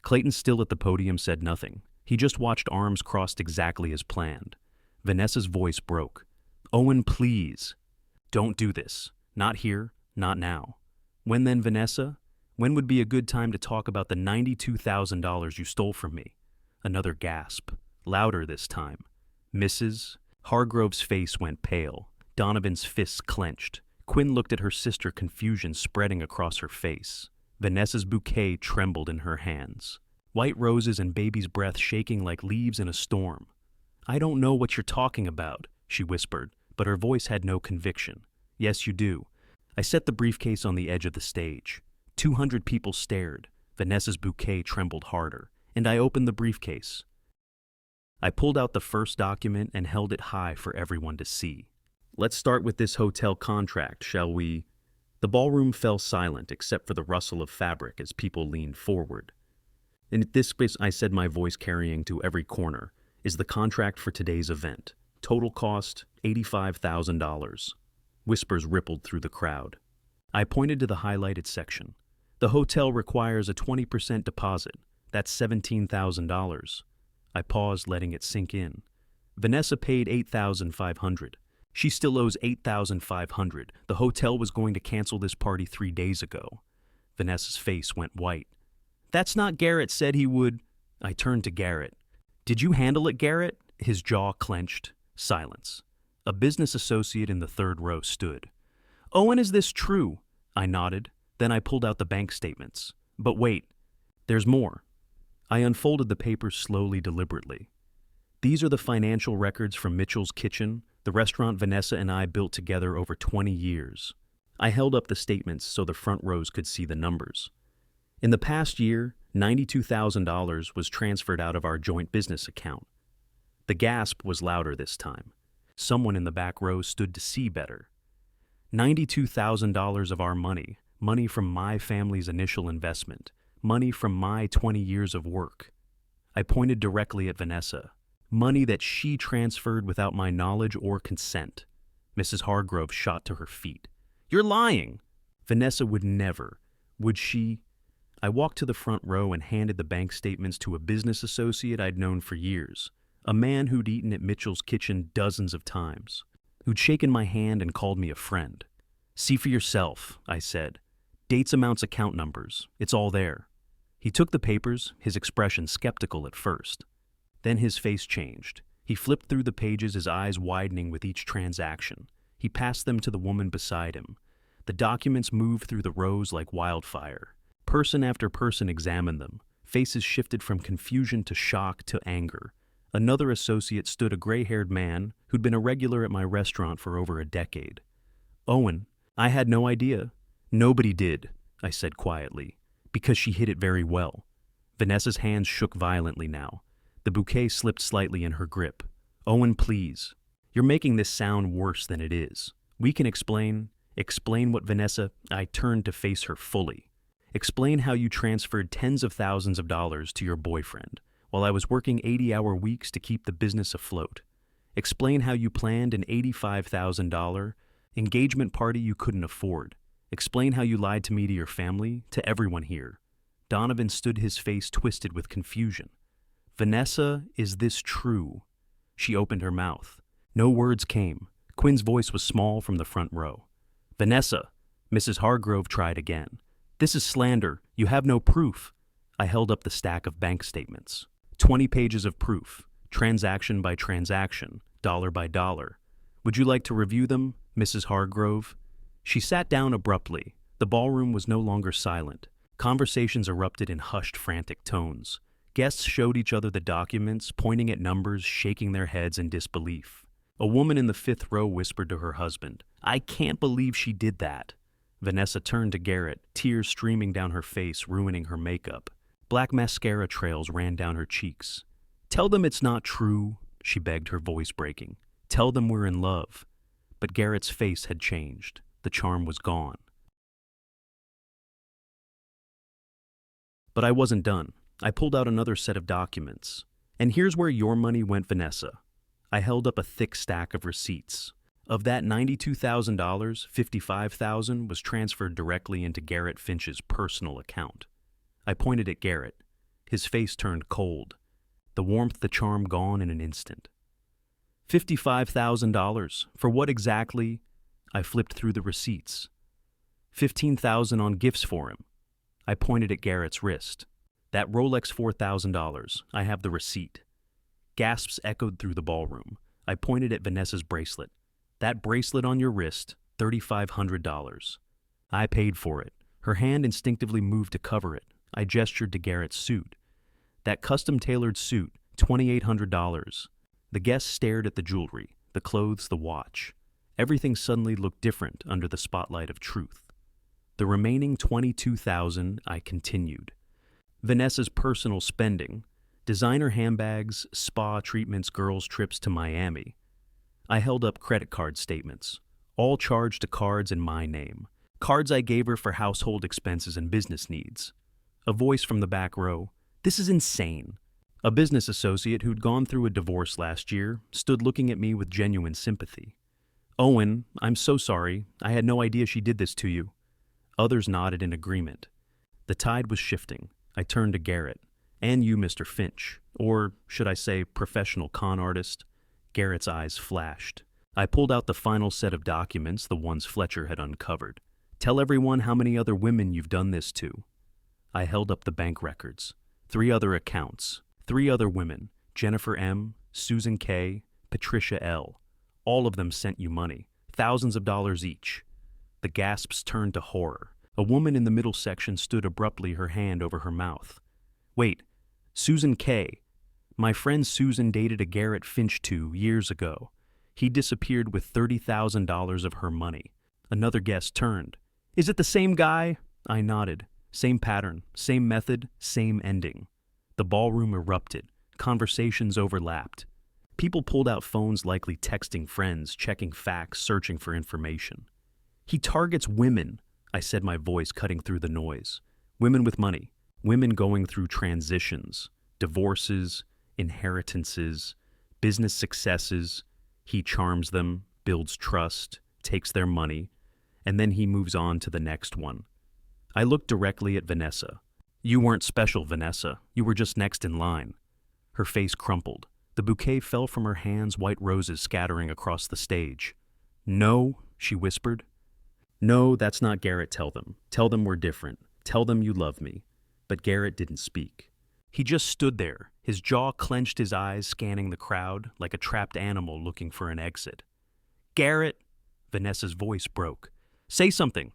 Clayton, still at the podium, said nothing. He just watched, arms crossed exactly as planned. Vanessa's voice broke. Owen, please. Don't do this. Not here, not now. When then, Vanessa? When would be a good time to talk about the $92,000 you stole from me? Another gasp. Louder this time. Mrs. Hargrove's face went pale. Donovan's fists clenched. Quinn looked at her sister, confusion spreading across her face. Vanessa's bouquet trembled in her hands. White roses and baby's breath shaking like leaves in a storm. I don't know what you're talking about, she whispered, but her voice had no conviction. Yes, you do. I set the briefcase on the edge of the stage. 200 people stared. Vanessa's bouquet trembled harder, and I opened the briefcase. I pulled out the first document and held it high for everyone to see. Let's start with this hotel contract, shall we? The ballroom fell silent except for the rustle of fabric as people leaned forward. In this space, I said, my voice carrying to every corner, is the contract for today's event. Total cost, $85,000. Whispers rippled through the crowd. I pointed to the highlighted section. The hotel requires a 20% deposit. That's $17,000. I paused, letting it sink in. Vanessa paid $8,500. She still owes $8,500. The hotel was going to cancel this party 3 days ago. Vanessa's face went white. That's not Garrett said he would. I turned to Garrett. Did you handle it, Garrett? His jaw clenched. Silence. A business associate in the third row stood. Owen, is this true? I nodded. Then I pulled out the bank statements. But wait, there's more. I unfolded the papers slowly, deliberately. These are the financial records from Mitchell's Kitchen, the restaurant Vanessa and I built together over 20 years. I held up the statements so the front rows could see the numbers. In the past year, $92,000 was transferred out of our joint business account. The gasp was louder this time. Someone in the back row stood to see better. $92,000 of our money, money from my family's initial investment, money from my 20 years of work. I pointed directly at Vanessa. Money that she transferred without my knowledge or consent. Mrs. Hargrove shot to her feet. You're lying! Vanessa would never. Would she? I walked to the front row and handed the bank statements to a business associate I'd known for years, a man who'd eaten at Mitchell's Kitchen dozens of times, who'd shaken my hand and called me a friend. See for yourself, I said. Dates, amounts, account numbers. It's all there. He took the papers, his expression skeptical at first. Then his face changed. He flipped through the pages, his eyes widening with each transaction. He passed them to the woman beside him. The documents moved through the rows like wildfire. Person after person examined them. Faces shifted from confusion to shock to anger. Another associate stood, a gray-haired man who'd been a regular at my restaurant for over a decade. Owen, I had no idea. Nobody did, I said quietly, because she hid it very well. Vanessa's hands shook violently now. The bouquet slipped slightly in her grip. Owen, please. You're making this sound worse than it is. We can explain what Vanessa, I turned to face her fully. Explain how you transferred tens of thousands of dollars to your boyfriend while I was working 80-hour weeks to keep the business afloat. Explain how you planned an $85,000 engagement party you couldn't afford. Explain how you lied to me, to your family, to everyone here. Donovan stood, his face twisted with confusion. Vanessa, is this true? She opened her mouth. No words came. Quinn's voice was small from the front row. Vanessa, Mrs. Hargrove tried again. This is slander. You have no proof. I held up the stack of bank statements. 20 pages of proof, transaction by transaction, dollar by dollar. Would you like to review them, Mrs. Hargrove? She sat down abruptly. The ballroom was no longer silent. Conversations erupted in hushed, frantic tones. Guests showed each other the documents, pointing at numbers, shaking their heads in disbelief. A woman in the fifth row whispered to her husband, I can't believe she did that. Vanessa turned to Garrett, tears streaming down her face, ruining her makeup. Black mascara trails ran down her cheeks. Tell them it's not true, she begged, her voice breaking. Tell them we're in love. But Garrett's face had changed. The charm was gone. But I wasn't done. I pulled out another set of documents. And here's where your money went, Vanessa. I held up a thick stack of receipts. Of that $92,000, $55,000 was transferred directly into Garrett Finch's personal account. I pointed at Garrett. His face turned cold. The warmth, the charm gone in an instant. $55,000. For what exactly? I flipped through the receipts. $15,000 on gifts for him. I pointed at Garrett's wrist. That Rolex $4,000. I have the receipt. Gasps echoed through the ballroom. I pointed at Vanessa's bracelet. That bracelet on your wrist, $3,500. I paid for it. Her hand instinctively moved to cover it. I gestured to Garrett's suit. That custom-tailored suit, $2,800. The guests stared at the jewelry, the clothes, the watch. Everything suddenly looked different under the spotlight of truth. The remaining $22,000, I continued. Vanessa's personal spending, designer handbags, spa treatments, girls' trips to Miami. I held up credit card statements, all charged to cards in my name. Cards I gave her for household expenses and business needs. A voice from the back row. This is insane. A business associate who'd gone through a divorce last year stood looking at me with genuine sympathy. Owen, I'm so sorry. I had no idea she did this to you. Others nodded in agreement. The tide was shifting. I turned to Garrett. And you, Mr. Finch. Or, should I say, professional con artist? Garrett's eyes flashed. I pulled out the final set of documents, the ones Fletcher had uncovered. Tell everyone how many other women you've done this to. I held up the bank records. 3 other accounts. 3 other women. Jennifer M., Susan K., Patricia L. All of them sent you money. Thousands of dollars each. The gasps turned to horror. A woman in the middle section stood abruptly, her hand over her mouth. Wait, Susan K. My friend Susan dated a Garrett Finch 2 years ago. He disappeared with $30,000 of her money. Another guest turned. Is it the same guy? I nodded. Same pattern, same method, same ending. The ballroom erupted. Conversations overlapped. People pulled out phones, likely texting friends, checking facts, searching for information. He targets women, I said, my voice cutting through the noise. Women with money. Women going through transitions, divorces, inheritances, business successes. He charms them, builds trust, takes their money, and then he moves on to the next one. I looked directly at Vanessa. You weren't special, Vanessa. You were just next in line. Her face crumpled. The bouquet fell from her hands, white roses scattering across the stage. No, she whispered. No, that's not Garrett. Tell them. Tell them we're different. Tell them you love me. But Garrett didn't speak. He just stood there, his jaw clenched, his eyes scanning the crowd like a trapped animal looking for an exit. Garrett! Vanessa's voice broke. Say something!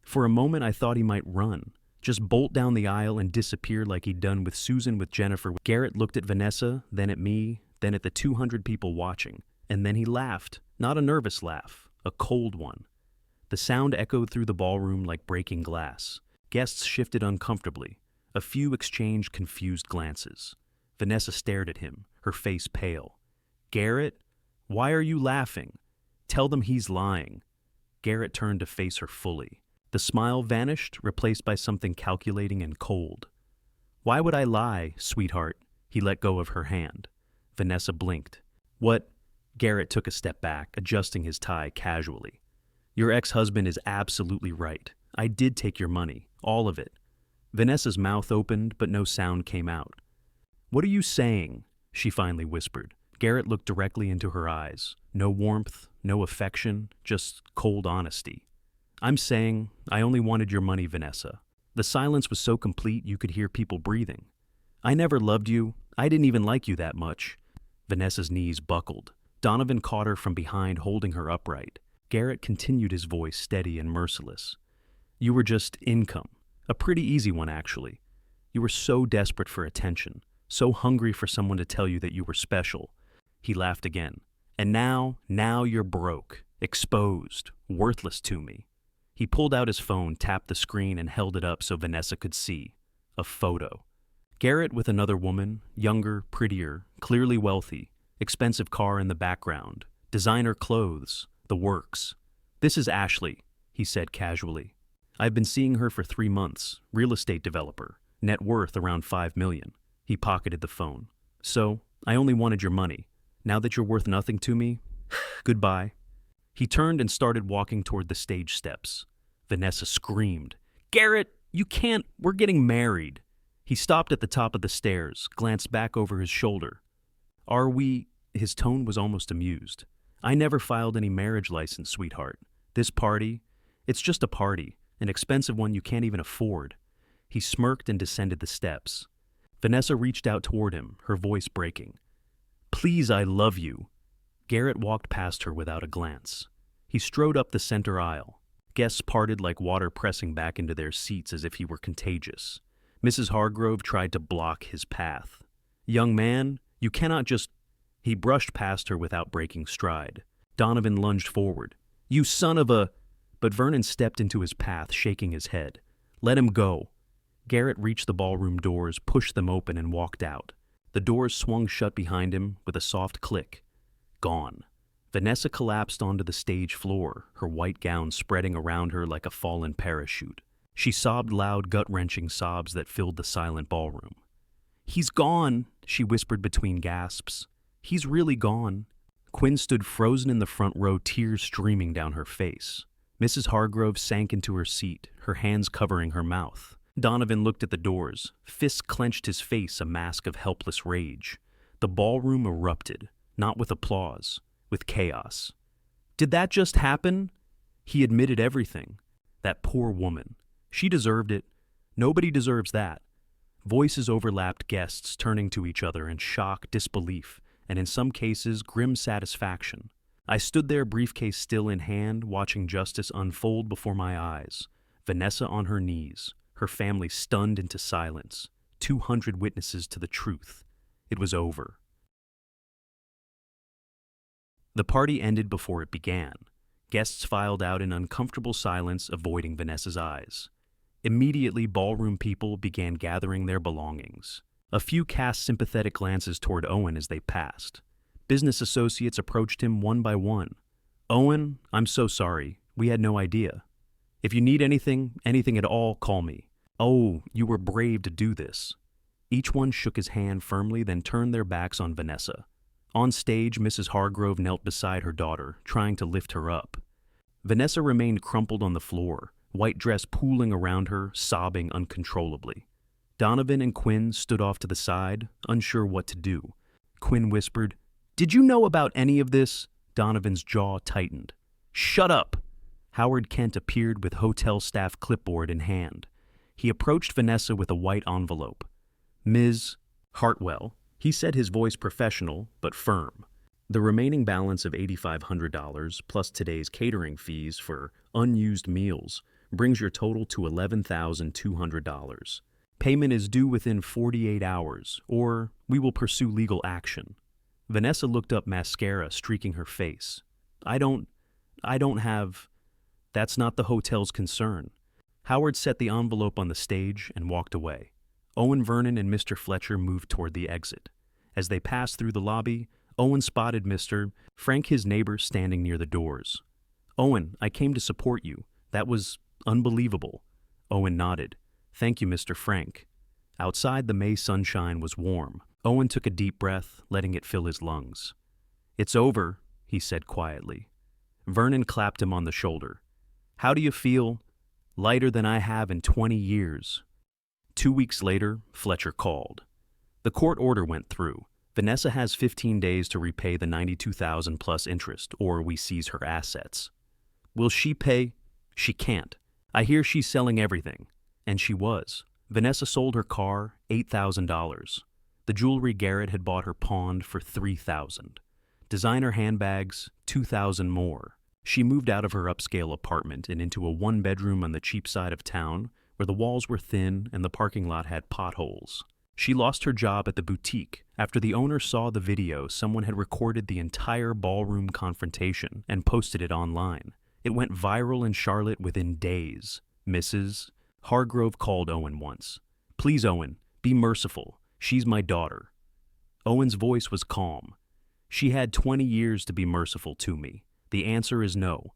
For a moment I thought he might run, just bolt down the aisle and disappear like he'd done with Susan, with Jennifer. Garrett looked at Vanessa, then at me, then at the 200 people watching, and then he laughed. Not a nervous laugh, a cold one. The sound echoed through the ballroom like breaking glass. Guests shifted uncomfortably. A few exchanged confused glances. Vanessa stared at him, her face pale. Garrett? Why are you laughing? Tell them he's lying. Garrett turned to face her fully. The smile vanished, replaced by something calculating and cold. Why would I lie, sweetheart? He let go of her hand. Vanessa blinked. What? Garrett took a step back, adjusting his tie casually. Your ex-husband is absolutely right. I did take your money, all of it. Vanessa's mouth opened, but no sound came out. What are you saying? She finally whispered. Garrett looked directly into her eyes. No warmth, no affection, just cold honesty. I'm saying I only wanted your money, Vanessa. The silence was so complete you could hear people breathing. I never loved you. I didn't even like you that much. Vanessa's knees buckled. Donovan caught her from behind, holding her upright. Garrett continued, his voice steady and merciless. You were just income. A pretty easy one, actually. You were so desperate for attention, so hungry for someone to tell you that you were special. He laughed again. And now you're broke, exposed, worthless to me. He pulled out his phone, tapped the screen, and held it up so Vanessa could see. A photo. Garrett with another woman, younger, prettier, clearly wealthy, expensive car in the background, designer clothes, the works. This is Ashley, he said casually. I've been seeing her for 3 months, real estate developer, net worth around $5 million. He pocketed the phone. So, I only wanted your money. Now that you're worth nothing to me, goodbye. He turned and started walking toward the stage steps. Vanessa screamed, Garrett, you can't, we're getting married. He stopped at the top of the stairs, glanced back over his shoulder. Are we? His tone was almost amused. I never filed any marriage license, sweetheart. This party, it's just a party, an expensive one you can't even afford. He smirked and descended the steps. Vanessa reached out toward him, her voice breaking. Please, I love you. Garrett walked past her without a glance. He strode up the center aisle. Guests parted like water, pressing back into their seats as if he were contagious. Mrs. Hargrove tried to block his path. Young man, you cannot just... He brushed past her without breaking stride. Donovan lunged forward. You son of a... But Vernon stepped into his path, shaking his head. Let him go. Garrett reached the ballroom doors, pushed them open, and walked out. The doors swung shut behind him with a soft click. Gone. Vanessa collapsed onto the stage floor, her white gown spreading around her like a fallen parachute. She sobbed loud, gut-wrenching sobs that filled the silent ballroom. He's gone, she whispered between gasps. He's really gone. Quinn stood frozen in the front row, tears streaming down her face. Mrs. Hargrove sank into her seat, her hands covering her mouth. Donovan looked at the doors. Fists clenched his face, a mask of helpless rage. The ballroom erupted, not with applause, with chaos. Did that just happen? He admitted everything. That poor woman. She deserved it. Nobody deserves that. Voices overlapped, guests turning to each other in shock, disbelief, and in some cases, grim satisfaction. I stood there, briefcase still in hand, watching justice unfold before my eyes. Vanessa on her knees, her family stunned into silence. 200 witnesses to the truth. It was over. The party ended before it began. Guests filed out in uncomfortable silence, avoiding Vanessa's eyes. Immediately, ballroom people began gathering their belongings. A few cast sympathetic glances toward Owen as they passed. Business associates approached him one by one. Owen, I'm so sorry. We had no idea. If you need anything at all, call me. Oh, you were brave to do this. Each one shook his hand firmly, then turned their backs on Vanessa. On stage, Mrs. Hargrove knelt beside her daughter, trying to lift her up. Vanessa remained crumpled on the floor, white dress pooling around her, sobbing uncontrollably. Donovan and Quinn stood off to the side, unsure what to do. Quinn whispered, Did you know about any of this? Donovan's jaw tightened. Shut up! Howard Kent appeared with hotel staff clipboard in hand. He approached Vanessa with a white envelope. Ms. Hartwell. He said, his voice professional but firm. The remaining balance of $8,500 plus today's catering fees for unused meals brings your total to $11,200. Payment is due within 48 hours, or we will pursue legal action. Vanessa looked up, mascara streaking her face. I don't have... That's not the hotel's concern. Howard set the envelope on the stage and walked away. Owen Vernon and Mr. Fletcher moved toward the exit. As they passed through the lobby, Owen spotted Mr. Frank, his neighbor, standing near the doors. "Owen, I came to support you. That was unbelievable." Owen nodded. "Thank you, Mr. Frank." Outside, the May sunshine was warm. Owen took a deep breath, letting it fill his lungs. "It's over," he said quietly. Vernon clapped him on the shoulder. "How do you feel?" "Lighter than I have in 20 years. 2 weeks later, Fletcher called. The court order went through. Vanessa has 15 days to repay the $92,000 plus interest, or we seize her assets. Will she pay? She can't. I hear she's selling everything. And she was. Vanessa sold her car, $8,000. The jewelry Garrett had bought her pawned for $3,000. Designer handbags, $2,000 more. She moved out of her upscale apartment and into a one-bedroom on the cheap side of town, where the walls were thin and the parking lot had potholes. She lost her job at the boutique. After the owner saw the video, someone had recorded the entire ballroom confrontation and posted it online. It went viral in Charlotte within days. Mrs. Hargrove called Owen once. "Please, Owen, be merciful. She's my daughter." Owen's voice was calm. "She had 20 years to be merciful to me. The answer is no."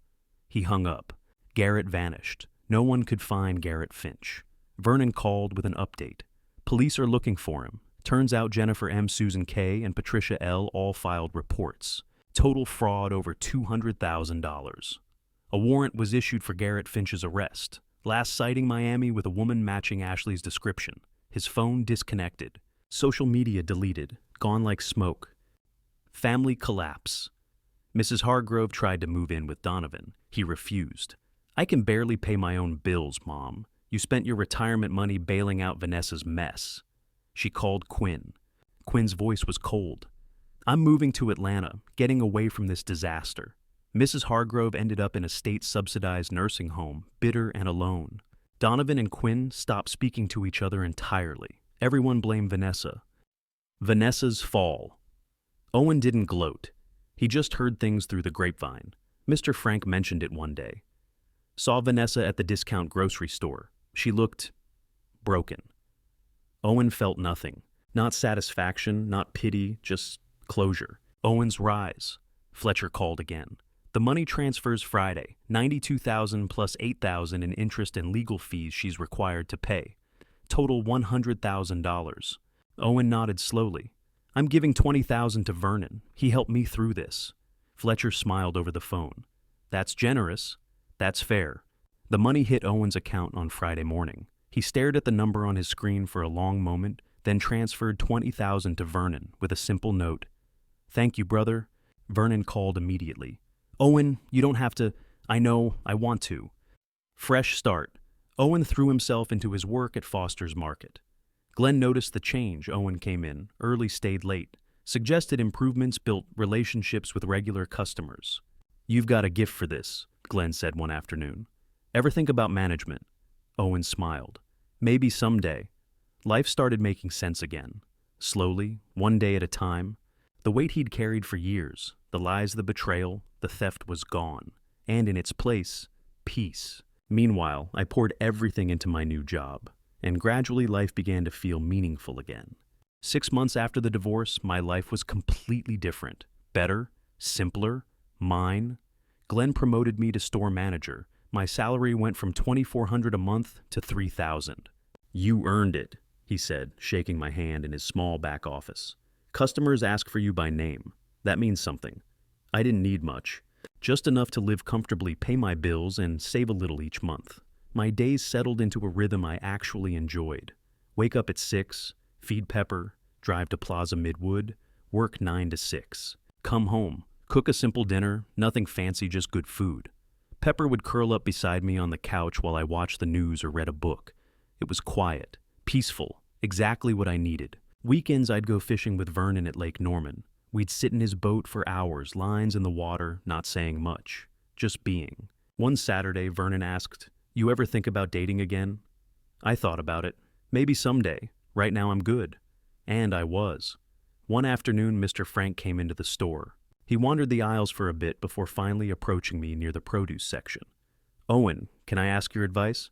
He hung up. Garrett vanished. No one could find Garrett Finch. Vernon called with an update. "Police are looking for him. Turns out Jennifer M., Susan K., and Patricia L. all filed reports. Total fraud over $200,000. A warrant was issued for Garrett Finch's arrest. Last sighting Miami with a woman matching Ashley's description. His phone disconnected. Social media deleted. Gone like smoke. Family collapse. Mrs. Hargrove tried to move in with Donovan. He refused. "I can barely pay my own bills, Mom. You spent your retirement money bailing out Vanessa's mess." She called Quinn. Quinn's voice was cold. "I'm moving to Atlanta, getting away from this disaster." Mrs. Hargrove ended up in a state-subsidized nursing home, bitter and alone. Donovan and Quinn stopped speaking to each other entirely. Everyone blamed Vanessa. Vanessa's fall. Owen didn't gloat. He just heard things through the grapevine. Mr. Frank mentioned it one day. Saw Vanessa at the discount grocery store. She looked broken. Owen felt nothing. Not satisfaction, not pity, just closure. Owen's rise. Fletcher called again. "The money transfers Friday, $92,000 plus $8,000 in interest and legal fees she's required to pay. Total $100,000. Owen nodded slowly. "I'm giving $20,000 to Vernon. He helped me through this." Fletcher smiled over the phone. "That's generous. That's fair." The money hit Owen's account on Friday morning. He stared at the number on his screen for a long moment, then transferred $20,000 to Vernon with a simple note. "Thank you, brother." Vernon called immediately. "Owen, you don't have to. I know, I want to." Fresh start. Owen threw himself into his work at Foster's Market. Glenn noticed the change. Owen came in, early, stayed late, suggested improvements, built relationships with regular customers. "You've got a gift for this," Glenn said one afternoon. "Ever think about management?" Owen smiled. "Maybe someday." Life started making sense again. Slowly, one day at a time. The weight he'd carried for years, the lies, the betrayal, the theft was gone. And in its place, peace. Meanwhile, I poured everything into my new job, and gradually life began to feel meaningful again. 6 months after the divorce, my life was completely different. Better, simpler, mine. Glenn promoted me to store manager. My salary went from $2,400 a month to $3,000. "You earned it," he said, shaking my hand in his small back office. "Customers ask for you by name. That means something." I didn't need much. Just enough to live comfortably, pay my bills, and save a little each month. My days settled into a rhythm I actually enjoyed. Wake up at 6, feed Pepper, drive to Plaza Midwood, work 9 to 6. Come home, cook a simple dinner, nothing fancy, just good food. Pepper would curl up beside me on the couch while I watched the news or read a book. It was quiet, peaceful, exactly what I needed. Weekends I'd go fishing with Vernon at Lake Norman. We'd sit in his boat for hours, lines in the water, not saying much, just being. One Saturday, Vernon asked, "You ever think about dating again?" I thought about it. Maybe someday. Right now I'm good. And I was. One afternoon, Mr. Frank came into the store. He wandered the aisles for a bit before finally approaching me near the produce section. "Owen, can I ask your advice?"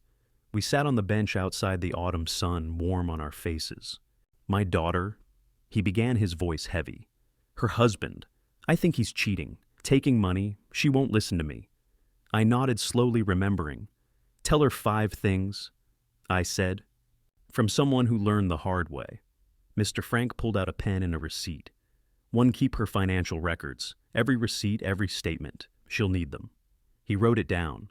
We sat on the bench outside, the autumn sun warm on our faces. "My daughter," he began, his voice heavy. Her husband. I think he's cheating, taking money. She won't listen to me. I nodded slowly, remembering. Tell her 5 things, I said, from someone who learned the hard way. Mr. Frank pulled out a pen and a receipt. 1, keep her financial records. Every receipt, every statement. She'll need them. He wrote it down.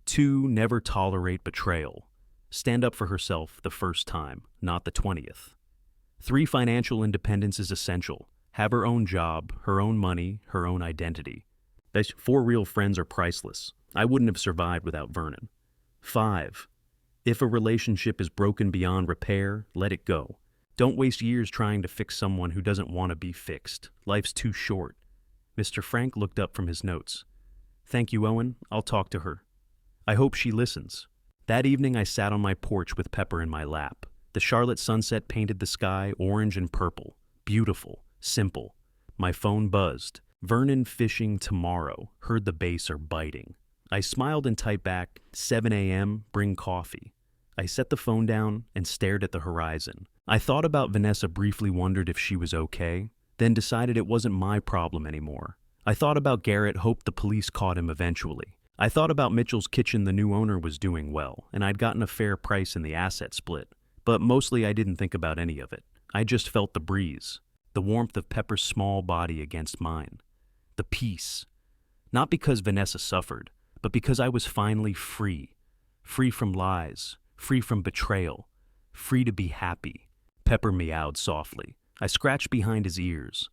2, never tolerate betrayal. Stand up for herself the first time, not the 20th. 3, financial independence is essential. Have her own job, her own money, her own identity. 4, real friends are priceless. I wouldn't have survived without Vernon. 5, if a relationship is broken beyond repair, let it go. Don't waste years trying to fix someone who doesn't want to be fixed. Life's too short. Mr. Frank looked up from his notes. Thank you, Owen. I'll talk to her. I hope she listens. That evening I sat on my porch with Pepper in my lap. The Charlotte sunset painted the sky orange and purple. Beautiful. Simple. My phone buzzed. Vernon fishing tomorrow. Heard the bass are biting. I smiled and typed back, 7 a.m., bring coffee. I set the phone down and stared at the horizon. I thought about Vanessa, briefly wondered if she was okay, then decided it wasn't my problem anymore. I thought about Garrett, hoped the police caught him eventually. I thought about Mitchell's kitchen, the new owner was doing well, and I'd gotten a fair price in the asset split. But mostly I didn't think about any of it. I just felt the breeze, the warmth of Pepper's small body against mine. The peace. Not because Vanessa suffered, but because I was finally free. Free from lies, free from betrayal, free to be happy. Pepper meowed softly. I scratched behind his ears.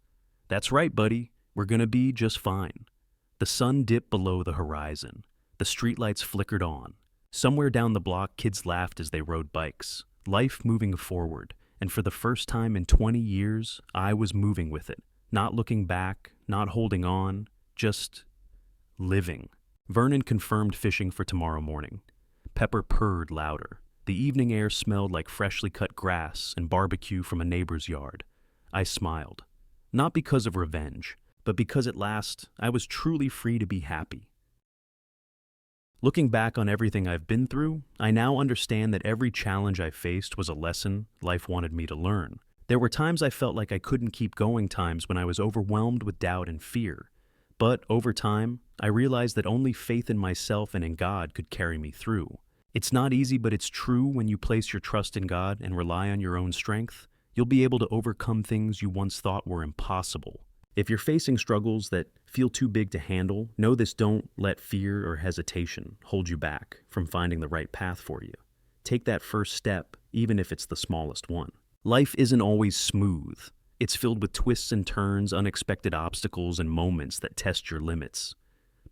That's right, buddy. We're gonna be just fine. The sun dipped below the horizon. The streetlights flickered on. Somewhere down the block, kids laughed as they rode bikes. Life moving forward, and for the first time in 20 years, I was moving with it. Not looking back, not holding on, just living. Vernon confirmed fishing for tomorrow morning. Pepper purred louder. The evening air smelled like freshly cut grass and barbecue from a neighbor's yard. I smiled. Not because of revenge, but because at last I was truly free to be happy. Looking back on everything I've been through, I now understand that every challenge I faced was a lesson life wanted me to learn. There were times I felt like I couldn't keep going, times when I was overwhelmed with doubt and fear. But over time, I realized that only faith in myself and in God could carry me through. It's not easy, but it's true. When you place your trust in God and rely on your own strength, you'll be able to overcome things you once thought were impossible. If you're facing struggles that feel too big to handle, know this: don't let fear or hesitation hold you back from finding the right path for you. Take that first step, even if it's the smallest one. Life isn't always smooth. It's filled with twists and turns, unexpected obstacles, and moments that test your limits.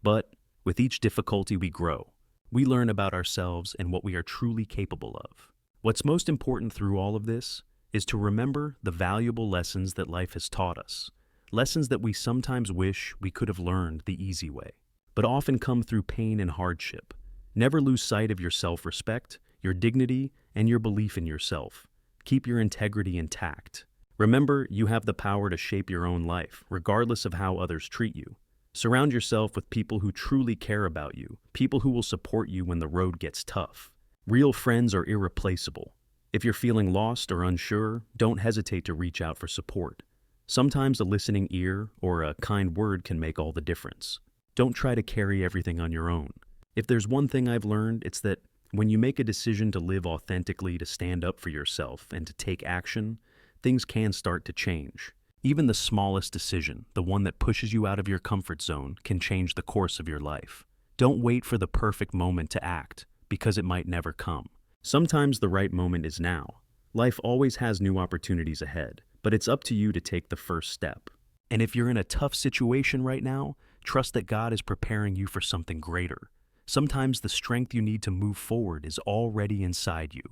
But with each difficulty we grow. We learn about ourselves and what we are truly capable of. What's most important through all of this is to remember the valuable lessons that life has taught us. Lessons that we sometimes wish we could have learned the easy way, but often come through pain and hardship. Never lose sight of your self-respect, your dignity, and your belief in yourself. Keep your integrity intact. Remember, you have the power to shape your own life, regardless of how others treat you. Surround yourself with people who truly care about you, people who will support you when the road gets tough. Real friends are irreplaceable. If you're feeling lost or unsure, don't hesitate to reach out for support. Sometimes a listening ear or a kind word can make all the difference. Don't try to carry everything on your own. If there's one thing I've learned, it's that when you make a decision to live authentically, to stand up for yourself, and to take action, things can start to change. Even the smallest decision, the one that pushes you out of your comfort zone, can change the course of your life. Don't wait for the perfect moment to act, because it might never come. Sometimes the right moment is now. Life always has new opportunities ahead, but it's up to you to take the first step. And if you're in a tough situation right now, trust that God is preparing you for something greater. Sometimes the strength you need to move forward is already inside you.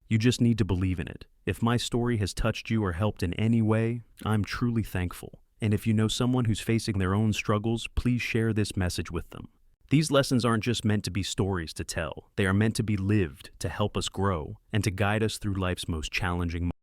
You just need to believe in it. If my story has touched you or helped in any way, I'm truly thankful. And if you know someone who's facing their own struggles, please share this message with them. These lessons aren't just meant to be stories to tell. They are meant to be lived, to help us grow, and to guide us through life's most challenging moments.